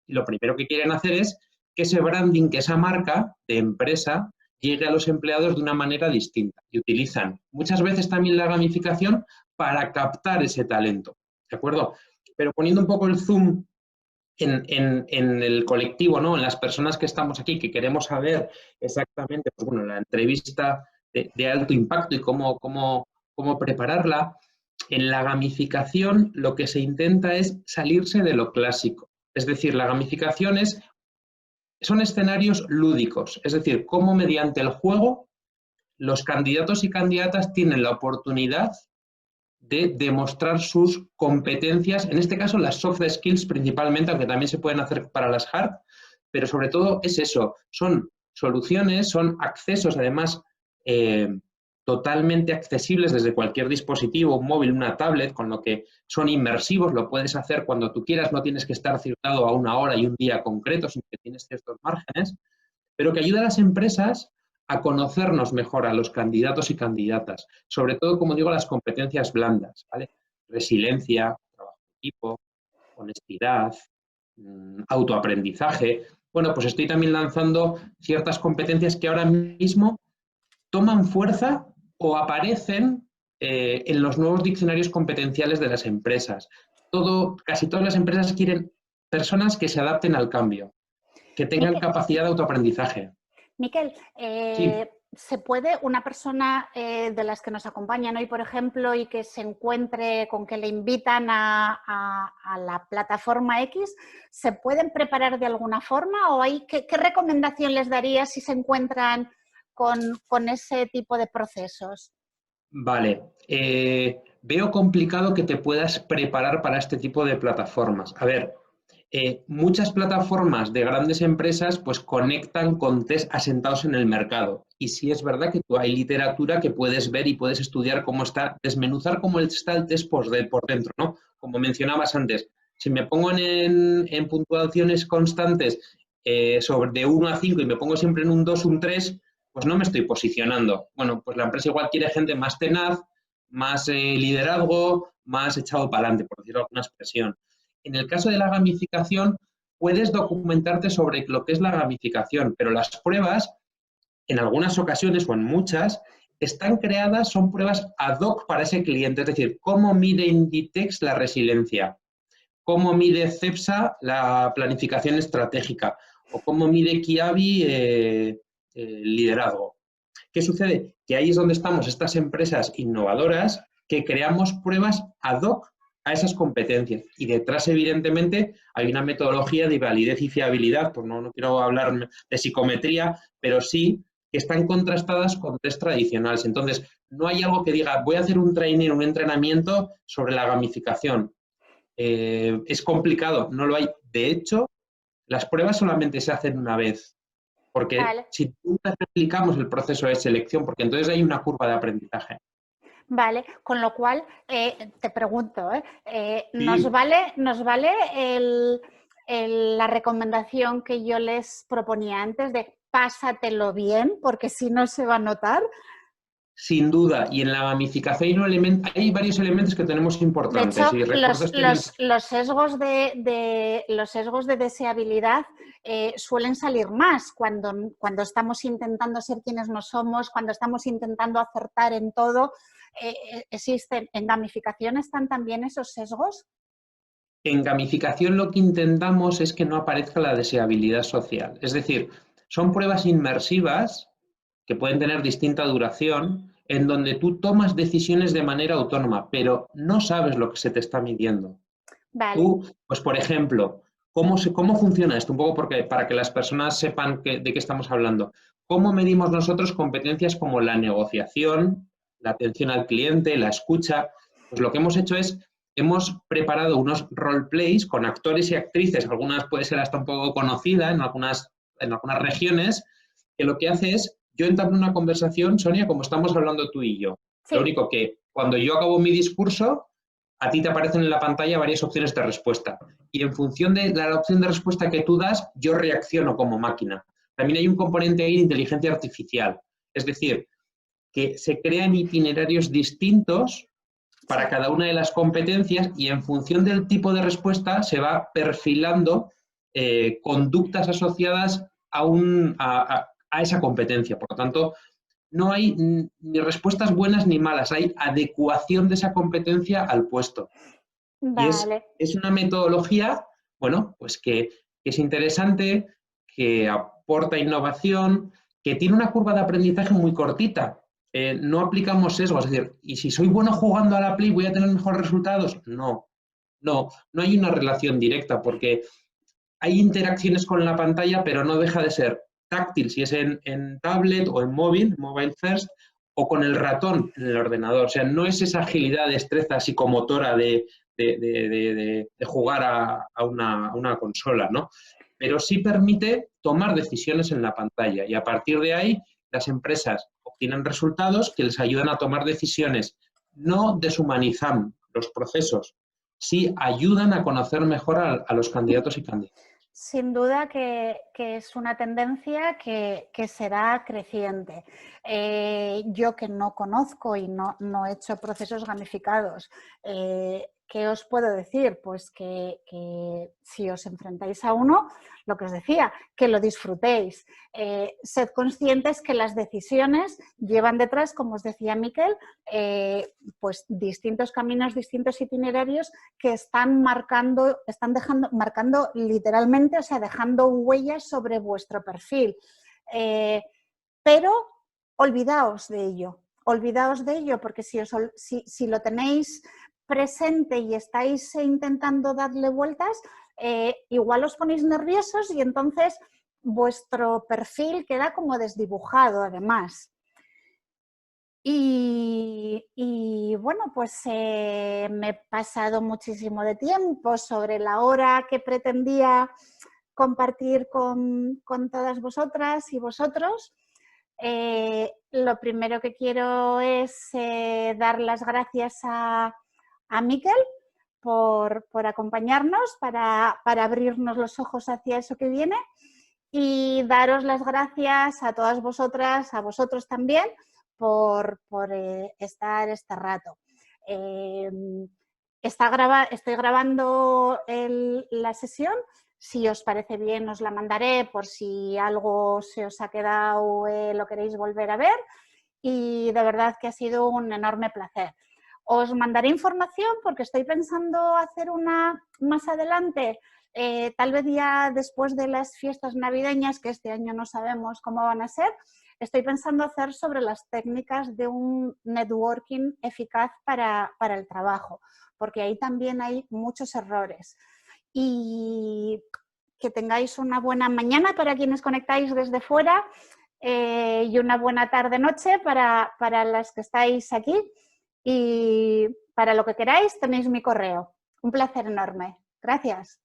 Y lo primero que quieren hacer es que ese branding, que esa marca de empresa, llegue a los empleados de una manera distinta. Y utilizan muchas veces también la gamificación para captar ese talento. ¿De acuerdo? Pero poniendo un poco el zoom en el colectivo, ¿no?, en las personas que estamos aquí, que queremos saber exactamente, pues bueno, la entrevista de alto impacto y cómo prepararla, en la gamificación lo que se intenta es salirse de lo clásico. Es decir, la gamificación son escenarios lúdicos, es decir, cómo mediante el juego los candidatos y candidatas tienen la oportunidad de demostrar sus competencias, en este caso las soft skills principalmente, aunque también se pueden hacer para las hard, pero sobre todo es eso, son soluciones, son accesos además totalmente accesibles desde cualquier dispositivo, un móvil, una tablet, con lo que son inmersivos, lo puedes hacer cuando tú quieras, no tienes que estar citado a una hora y un día concreto, sino que tienes ciertos márgenes, pero que ayuda a las empresas a conocernos mejor a los candidatos y candidatas, sobre todo, como digo, las competencias blandas, ¿vale? Resiliencia, trabajo en equipo, honestidad, autoaprendizaje. Bueno, pues estoy también lanzando ciertas competencias que ahora mismo toman fuerza o aparecen en los nuevos diccionarios competenciales de las empresas. Casi todas las empresas quieren personas que se adapten al cambio, que tengan capacidad de autoaprendizaje. Miquel, Sí. ¿se puede una persona de las que nos acompañan hoy, por ejemplo, y que se encuentre con que le invitan a la plataforma X, ¿se pueden preparar de alguna forma? ¿O qué recomendación les darías si se encuentran con ese tipo de procesos? Vale. Veo complicado que te puedas preparar para este tipo de plataformas. A ver, muchas plataformas de grandes empresas pues conectan con test asentados en el mercado. Y sí es verdad que hay literatura que puedes ver y puedes estudiar cómo está, desmenuzar cómo está el test por dentro, ¿no? Como mencionabas antes, si me pongo en puntuaciones constantes sobre de 1 a 5 y me pongo siempre en un 2, un 3, pues no me estoy posicionando. Bueno, pues la empresa igual quiere gente más tenaz, más liderazgo, más echado para adelante, por decirlo alguna expresión. En el caso de la gamificación, puedes documentarte sobre lo que es la gamificación, pero las pruebas, en algunas ocasiones o en muchas, están creadas, son pruebas ad hoc para ese cliente. Es decir, ¿cómo mide Inditex la resiliencia? ¿Cómo mide CEPSA la planificación estratégica? ¿O cómo mide Kiabi el liderazgo? ¿Qué sucede? Que ahí es donde estamos estas empresas innovadoras que creamos pruebas ad hoc a esas competencias. Y detrás, evidentemente, hay una metodología de validez y fiabilidad, pues no quiero hablar de psicometría, pero sí que están contrastadas con test tradicionales. Entonces, no hay algo que diga, voy a hacer un training, un entrenamiento sobre la gamificación. Es complicado, no lo hay. De hecho, las pruebas solamente se hacen una vez. Porque Vale. si nunca replicamos el proceso de selección, porque entonces hay una curva de aprendizaje. Vale, con lo cual te pregunto, ¿nos Sí, vale la recomendación que yo les proponía antes de pásatelo bien, porque si no se va a notar? sin duda. Y en la gamificación hay varios elementos que tenemos De importantes. hecho, Y recuerdo este los sesgos los sesgos de deseabilidad suelen salir más cuando estamos intentando ser quienes no somos, cuando estamos intentando acertar en todo. ¿Existen en gamificación están también esos sesgos? En gamificación lo que intentamos es que no aparezca la deseabilidad social. Es decir, son pruebas inmersivas que pueden tener distinta duración, en donde tú tomas decisiones de manera autónoma, pero no sabes lo que se te está midiendo. Vale. Tú, pues por ejemplo, ¿cómo funciona esto? Un poco para que las personas sepan de qué estamos hablando. ¿Cómo medimos nosotros competencias como la negociación, la atención al cliente, la escucha? Pues lo que hemos hecho es, hemos preparado unos roleplays con actores y actrices, algunas puede ser hasta un poco conocida en algunas regiones, que lo que hace es, yo entablo una conversación, Sonia, como estamos hablando tú y yo. Lo Sí. único que cuando yo acabo mi discurso, a ti te aparecen en la pantalla varias opciones de respuesta. Y en función de la opción de respuesta que tú das, yo reacciono como máquina. También hay un componente ahí de inteligencia artificial. Es decir, que se crean itinerarios distintos para cada una de las competencias y en función del tipo de respuesta se va perfilando conductas asociadas a esa competencia. Por lo tanto, no hay ni respuestas buenas ni malas, hay adecuación de esa competencia al puesto. Y Vale. es una metodología, bueno, pues que es interesante, que aporta innovación, que tiene una curva de aprendizaje muy cortita. No aplicamos sesgos, es decir, ¿y si soy bueno jugando a la Play voy a tener mejores resultados? No hay una relación directa porque hay interacciones con la pantalla, pero no deja de ser táctil si es en tablet o en móvil, mobile first, o con el ratón en el ordenador. O sea, no es esa agilidad, destreza psicomotora de jugar a una consola, ¿no? Pero sí permite tomar decisiones en la pantalla y a partir de ahí las empresas obtienen resultados que les ayudan a tomar decisiones. No deshumanizan los procesos, sí ayudan a conocer mejor a los candidatos y candidatas. Sin duda que es una tendencia que será creciente. Yo que no conozco y no he hecho procesos gamificados, ¿qué os puedo decir? Pues que si os enfrentáis a uno, lo que os decía, que lo disfrutéis. Sed conscientes que las decisiones llevan detrás, como os decía Miquel, pues distintos caminos, distintos itinerarios que están marcando literalmente, o sea, dejando huellas sobre vuestro perfil. Pero olvidaos de ello, porque si lo tenéis presente y estáis intentando darle vueltas, igual os ponéis nerviosos y entonces vuestro perfil queda como desdibujado además. Y bueno, pues me he pasado muchísimo de tiempo sobre la hora que pretendía compartir con todas vosotras y vosotros. Lo primero que quiero es dar las gracias a Miquel por acompañarnos para abrirnos los ojos hacia eso que viene y daros las gracias a todas vosotras, a vosotros también, por estar este rato. Estoy grabando la sesión. Si os parece bien, os la mandaré por si algo se os ha quedado, lo queréis volver a ver. Y de verdad que ha sido un enorme placer. Os mandaré información porque estoy pensando hacer una más adelante, tal vez ya después de las fiestas navideñas, que este año no sabemos cómo van a ser. Estoy pensando hacer sobre las técnicas de un networking eficaz para el trabajo, porque ahí también hay muchos errores. Y que tengáis una buena mañana para quienes conectáis desde fuera y una buena tarde-noche para las que estáis aquí. Y para lo que queráis tenéis mi correo. Un placer enorme. Gracias.